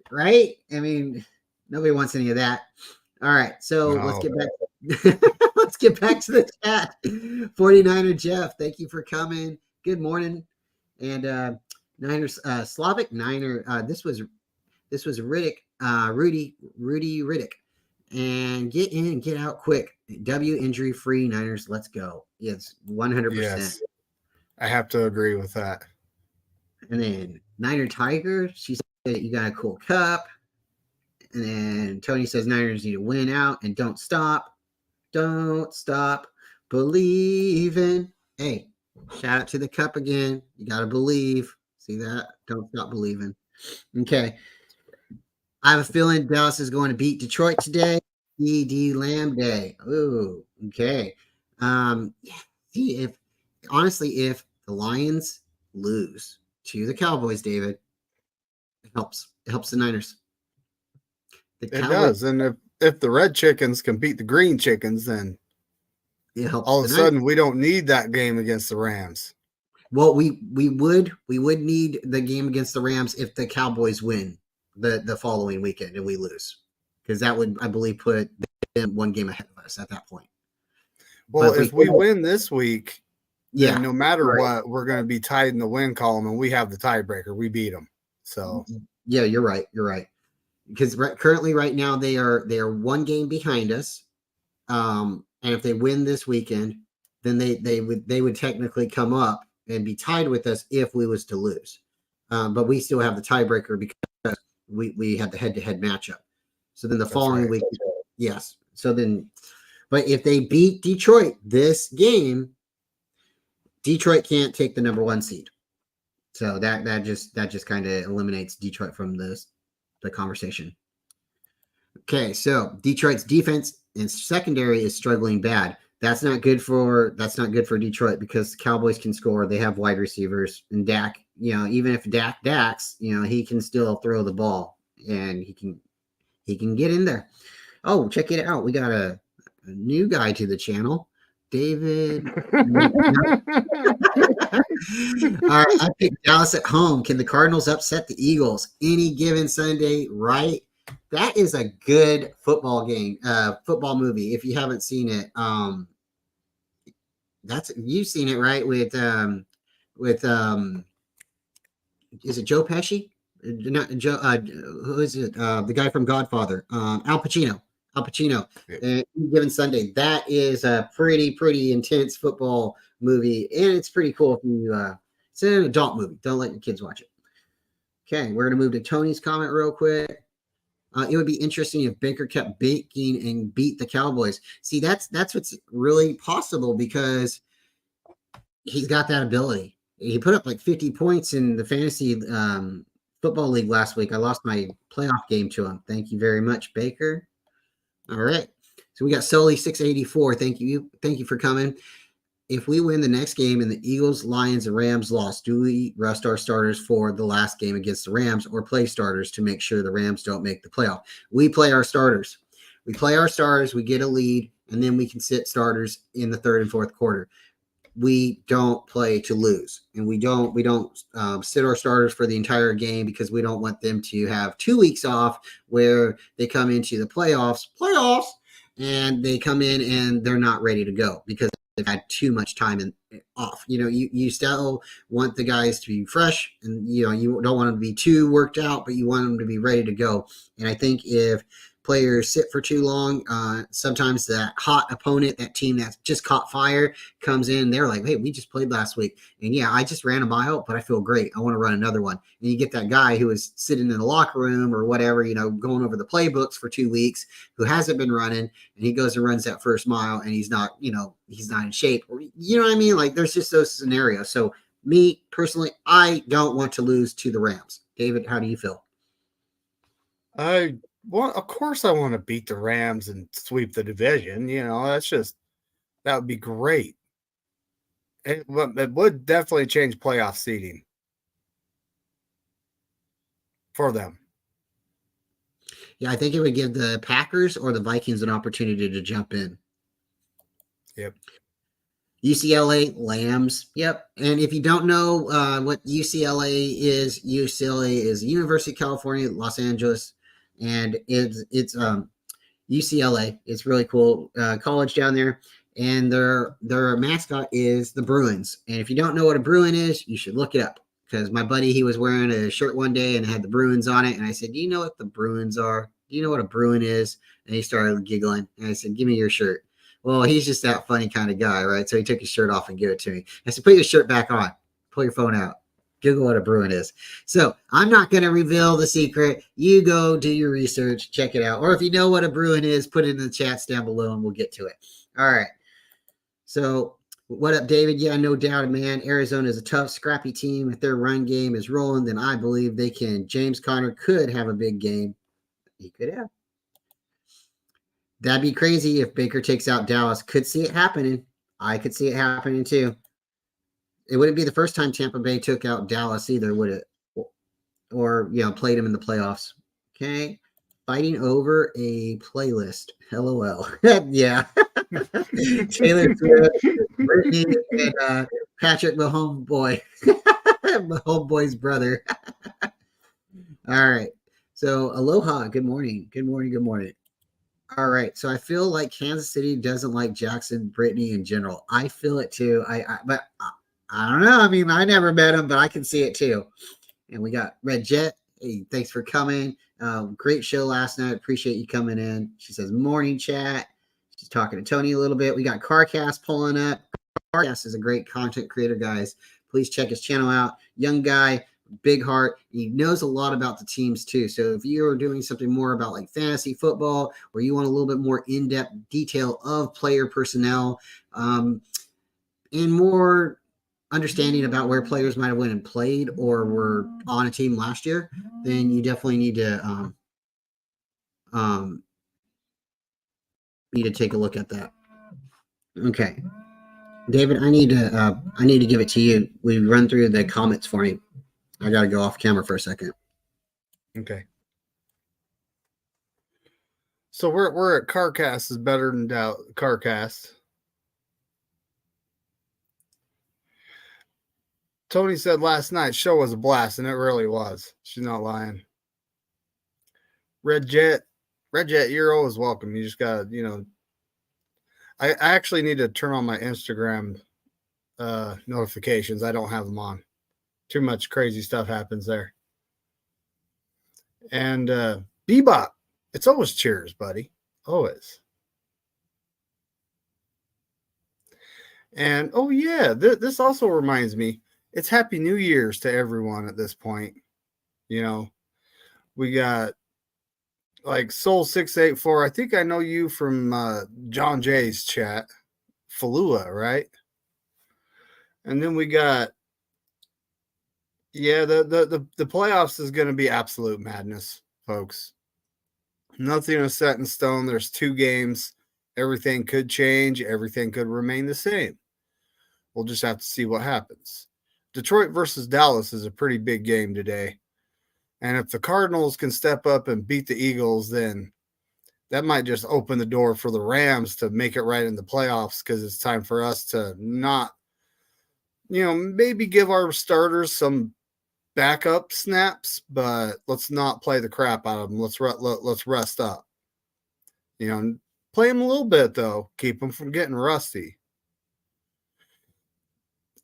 right? I mean, nobody wants any of that. All right. So let's get back. Let's get back to the chat. 49er Jeff, thank you for coming. Good morning. And Niners, Slavic Niner. This was Riddick, Rudy Riddick. And get in, get out quick. W injury free Niners. Let's go. Yes, 100%. Yes, I have to agree with that. And then Niner Tiger, she said you got a cool cup. And then Tony says Niners need to win out and don't stop. Don't stop believing. Hey, shout out to the cup again. You got to believe. See that? Don't stop believing. Okay. I have a feeling Dallas is going to beat Detroit today. D Lamb Day. Ooh, okay. See, if the Lions lose to the Cowboys, David, it helps. It helps the Niners. It does. And if the red chickens can beat the green chickens, then it helps. All of a sudden we don't need that game against the Rams. Well, we would need the game against the Rams if the Cowboys win the following weekend and we lose, because that would, I believe, put them one game ahead of us at that point. Well, if we win this week, yeah, no matter what, we're going to be tied in the win column, and we have the tiebreaker. We beat them. So yeah, you're right. Because currently, right now, they are one game behind us, and if they win this weekend, then they would technically come up and be tied with us if we was to lose. But we still have the tiebreaker because we had the head-to-head matchup. So then the following week, yes. So then, but if they beat Detroit this game, Detroit can't take the number one seed. So that just kind of eliminates Detroit from the conversation. Okay, so Detroit's defense and secondary is struggling bad. That's not good for Detroit because the Cowboys can score. They have wide receivers, and Dak, you know, even if Dak's, you know, he can still throw the ball and he can get in there. Oh, check it out. We got a new guy to the channel. David. All right, I picked Dallas at home. Can the Cardinals upset the Eagles any given Sunday? Right. That is a good football game, football movie. If you haven't seen it, That's you've seen it, right? With is it Joe Pesci? Not Joe. Who is it? The guy from Godfather, Al Pacino. Al Pacino. Yep. Given Sunday. That is a pretty intense football movie, and it's pretty cool. If you, it's an adult movie. Don't let your kids watch it. Okay, we're gonna move to Tony's comment real quick. It would be interesting if Baker kept baking and beat the Cowboys. See, that's what's really possible because he's got that ability. He put up like 50 points in the fantasy football league last week. I lost my playoff game to him. Thank you very much, Baker. All right. So we got Sully 684. Thank you. Thank you for coming. If we win the next game and the Eagles, Lions, and Rams lost, do we rest our starters for the last game against the Rams or play starters to make sure the Rams don't make the playoff? We play our starters. We play our starters, we get a lead, and then we can sit starters in the third and fourth quarter. We don't play to lose, and we don't sit our starters for the entire game because we don't want them to have 2 weeks off where they come into the playoffs, and they come in and they're not ready to go because they've had too much time off. You still want the guys to be fresh, and you don't want them to be too worked out, but you want them to be ready to go. And I think if players sit for too long, sometimes that hot opponent, that team that's just caught fire, comes in. They're like, hey, we just played last week, and yeah, I just ran a mile, but I feel great. I want to run another one. And you get that guy who is sitting in the locker room or whatever, going over the playbooks for 2 weeks, who hasn't been running, and he goes and runs that first mile, and he's not in shape, or you know what I mean? Like, there's just those scenarios. So me personally, I don't want to lose to the Rams. David, how do you feel? Well, of course I want to beat the Rams and sweep the division. That would be great. It would definitely change playoff seeding for them. Yeah, I think it would give the Packers or the Vikings an opportunity to jump in. Yep. UCLA Lambs. Yep. And if you don't know what UCLA is University of California, Los Angeles, and it's UCLA. It's really cool college down there, and their mascot is the Bruins. And if you don't know what a Bruin is, you should look it up, because my buddy, he was wearing a shirt one day and had the Bruins on it, and I said, do you know what the Bruins are? Do you know what a Bruin is? And he started giggling, and I said, give me your shirt. Well, he's just that funny kind of guy, right? So he took his shirt off and gave it to me. I said, put your shirt back on. Pull your phone out. Google what a Bruin is. So I'm not going to reveal the secret. You go do your research, check it out. Or if you know what a Bruin is, put it in the chats down below and we'll get to it. All right. So what up, David? Yeah, no doubt, man. Arizona is a tough, scrappy team. If their run game is rolling, then I believe they can. James Conner could have a big game. He could have. That'd be crazy if Baker takes out Dallas. Could see it happening. I could see it happening too. It wouldn't be the first time Tampa Bay took out Dallas either, would it? Or played him in the playoffs. Okay. Fighting over a playlist. LOL. Yeah. Taylor Swift, Britney, and Patrick Mahomes boy. Mahomes boy's brother. All right. So aloha. Good morning. Good morning. Good morning. All right. So I feel like Kansas City doesn't like Jackson Brittany in general. I feel it too. But I don't know. I mean, I never met him, but I can see it too. And we got Red Jet. Hey, thanks for coming. Great show last night. Appreciate you coming in. She says, morning chat. She's talking to Tony a little bit. We got CarCast pulling up. CarCast is a great content creator, guys. Please check his channel out. Young guy, big heart. He knows a lot about the teams too. So if you're doing something more about like fantasy football, or you want a little bit more in-depth detail of player personnel, and more understanding about where players might have went and played or were on a team last year, then you definitely need to take a look at that. Okay, David, I need to give it to you. We run through the comments for me. I got to go off camera for a second. Okay. So we're at CarCast is better than CarCast. Tony said last night's show was a blast, and it really was. She's not lying. Red Jet, you're always welcome. You just got to, I actually need to turn on my Instagram notifications. I don't have them on. Too much crazy stuff happens there. And Bebop, it's always cheers, buddy. Always. And oh yeah, this also reminds me, it's Happy New Year's to everyone at this point. You know, we got like Soul 684. I think I know you from John Jay's chat, Falua, right? And then we got, yeah, the playoffs is going to be absolute madness, folks. Nothing is set in stone. There's 2 games. Everything could change. Everything could remain the same. We'll just have to see what happens. Detroit versus Dallas is a pretty big game today. And if the Cardinals can step up and beat the Eagles, then that might just open the door for the Rams to make it right in the playoffs, because it's time for us to not, maybe give our starters some backup snaps, but let's not play the crap out of them. Let's rest up. Play them a little bit, though. Keep them from getting rusty.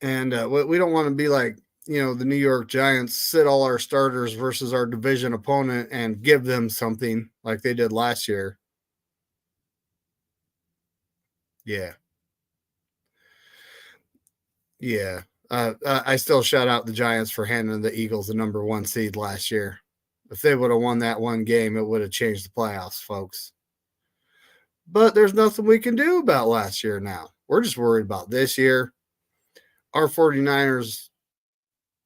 And we don't want to be like, the New York Giants, sit all our starters versus our division opponent and give them something like they did last year. Yeah. Yeah. I still shout out the Giants for handing the Eagles the number 1 seed last year. If they would have won that one game, it would have changed the playoffs, folks. But there's nothing we can do about last year now. We're just worried about this year. Our 49ers,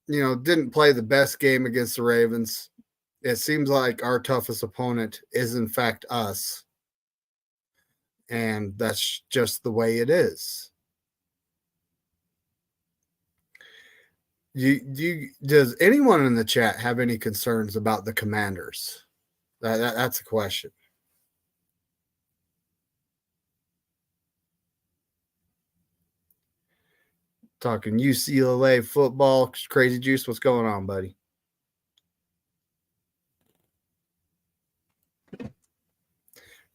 didn't play the best game against the Ravens. It seems like our toughest opponent is, in fact, us. And that's just the way it is. Does anyone in the chat have any concerns about the Commanders? That's a question. Talking UCLA football, Crazy Juice. What's going on, buddy?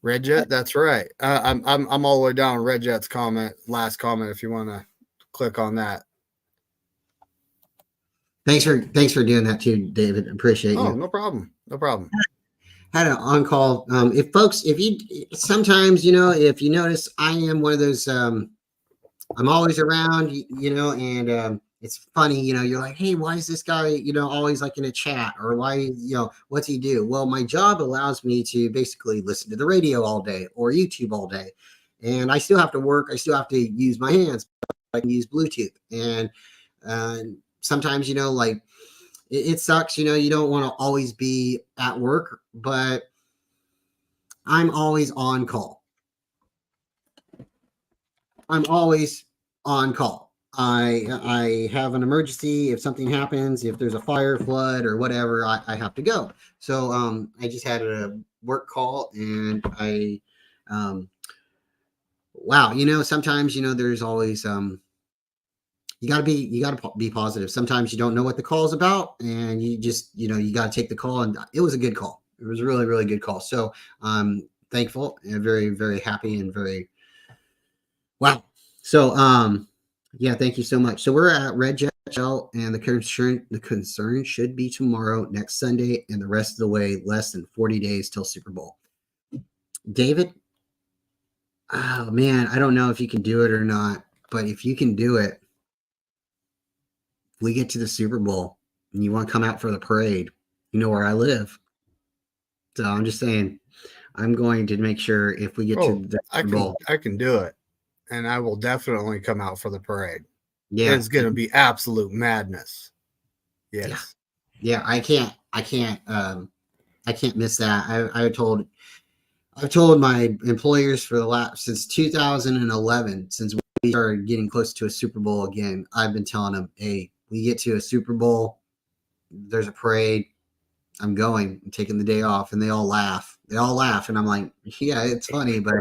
Red Jet, that's right. I'm all the way down Red Jet's last comment. If you want to click on that. Thanks for doing that too, David. Appreciate you. Oh, no problem. No problem. Had an on-call. If you sometimes, if you notice, I am one of those, I'm always around, and it's funny, you're like, hey, why is this guy, always like in a chat, or why, what's he do? Well, my job allows me to basically listen to the radio all day or YouTube all day. And I still have to work. I still have to use my hands. I can use Bluetooth. And sometimes, it sucks, you don't want to always be at work, but I'm always on call. I'm always on call. I have an emergency. If something happens, if there's a fire, flood, or whatever, I have to go. So I just had a work call, and wow, sometimes, there's always you gotta be positive. Sometimes you don't know what the call is about, and you just, you gotta take the call, and it was a good call. It was a really, really good call. So I'm thankful and very, very happy and very wow. So yeah, thank you so much. So we're at Red Jet Shell, and the concern should be tomorrow, next Sunday, and the rest of the way less than 40 days till Super Bowl. David, oh man, I don't know if you can do it or not, but if you can do it, we get to the Super Bowl and you want to come out for the parade, you know where I live. So I'm just saying, I'm going to make sure if we get to the Super Bowl, I can do it, and I will definitely come out for the parade. Yeah, it's going to be absolute madness. Yes. Yeah, I can't miss that. I've told my employers for since 2011, since we started getting close to a Super Bowl again, I've been telling them, hey, we get to a Super Bowl, there's a parade, I'm going. I'm taking the day off. And they all laugh. And I'm like, yeah, it's funny, but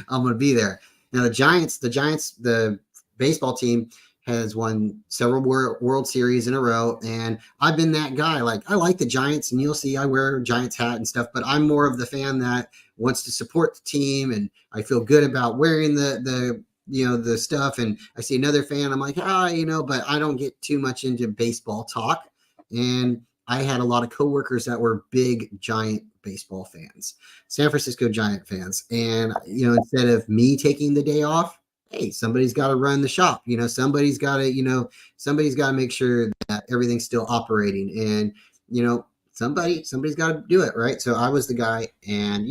I'm going to be there. Now the Giants, the baseball team has won several World Series in a row. And I've been that guy. Like, I like the Giants, and you'll see I wear a Giants hat and stuff, but I'm more of the fan that wants to support the team. And I feel good about wearing the the stuff, and I see another fan, I'm like, but I don't get too much into baseball talk. And I had a lot of coworkers that were big giant baseball fans, San Francisco Giant fans. And instead of me taking the day off, hey, somebody's got to run the shop. Somebody's got to make sure that everything's still operating. And somebody's got to do it, right? So I was the guy. And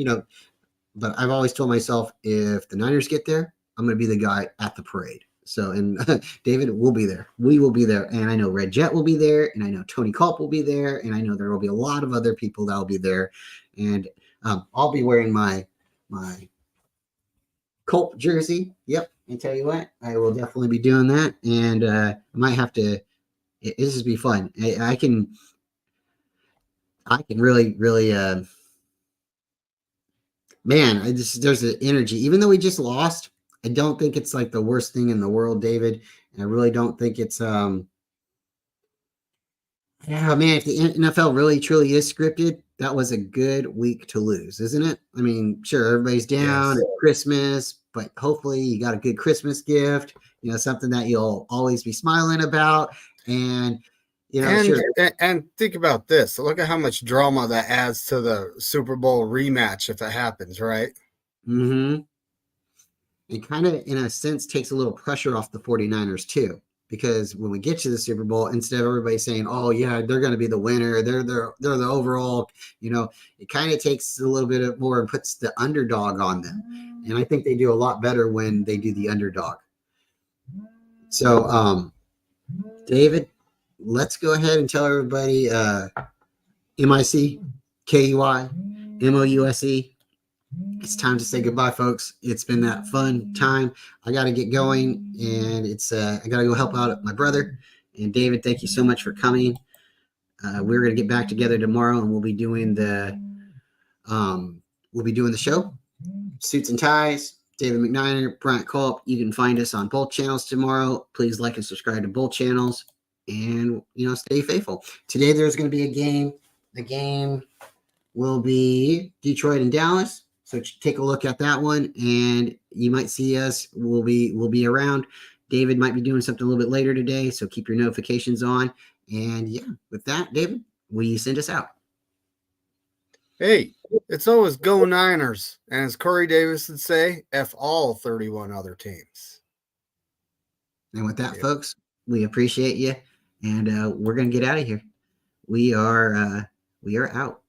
but I've always told myself, if the Niners get there, I'm going to be the guy at the parade. So, and David will be there. We will be there. And I know Red Jet will be there. And I know Tony Culp will be there. And I know there will be a lot of other people that will be there. And I'll be wearing my Culp jersey. Yep. And tell you what, I will definitely be doing that. And I might have to, this will be fun. I can really, really, man, there's an energy. Even though we just lost, I don't think it's like the worst thing in the world, David. And I really don't think it's yeah, man, if the NFL really truly is scripted, that was a good week to lose, isn't it? I mean, sure, everybody's down Yes. at Christmas, but hopefully you got a good Christmas gift, something that you'll always be smiling about. And sure. And think about this. Look at how much drama that adds to the Super Bowl rematch if it happens, right? Mm-hmm. It kind of, in a sense, takes a little pressure off the 49ers too. Because when we get to the Super Bowl, instead of everybody saying, "Oh yeah, they're going to be the winner, they're the overall," it kind of takes a little bit of more and puts the underdog on them. And I think they do a lot better when they do the underdog. So, David, let's go ahead and tell everybody MIC, KUI, MOUSE. It's time to say goodbye, folks. It's been that fun time. I got to get going, and I got to go help out my brother. And David, thank you so much for coming. We're going to get back together tomorrow, and we'll be doing the show, Suits and Ties. David McNiner, Bryant Culp. You can find us on both channels tomorrow. Please like and subscribe to both channels, and stay faithful. Today there's going to be a game. The game will be Detroit and Dallas. So take a look at that one, and you might see us. We'll be around. David might be doing something a little bit later today, so keep your notifications on. And yeah, with that, David, will you send us out? Hey, it's always go Niners. And as Corey Davis would say, F all 31 other teams. And with that, folks, we appreciate you, and we're going to get out of here. We are out.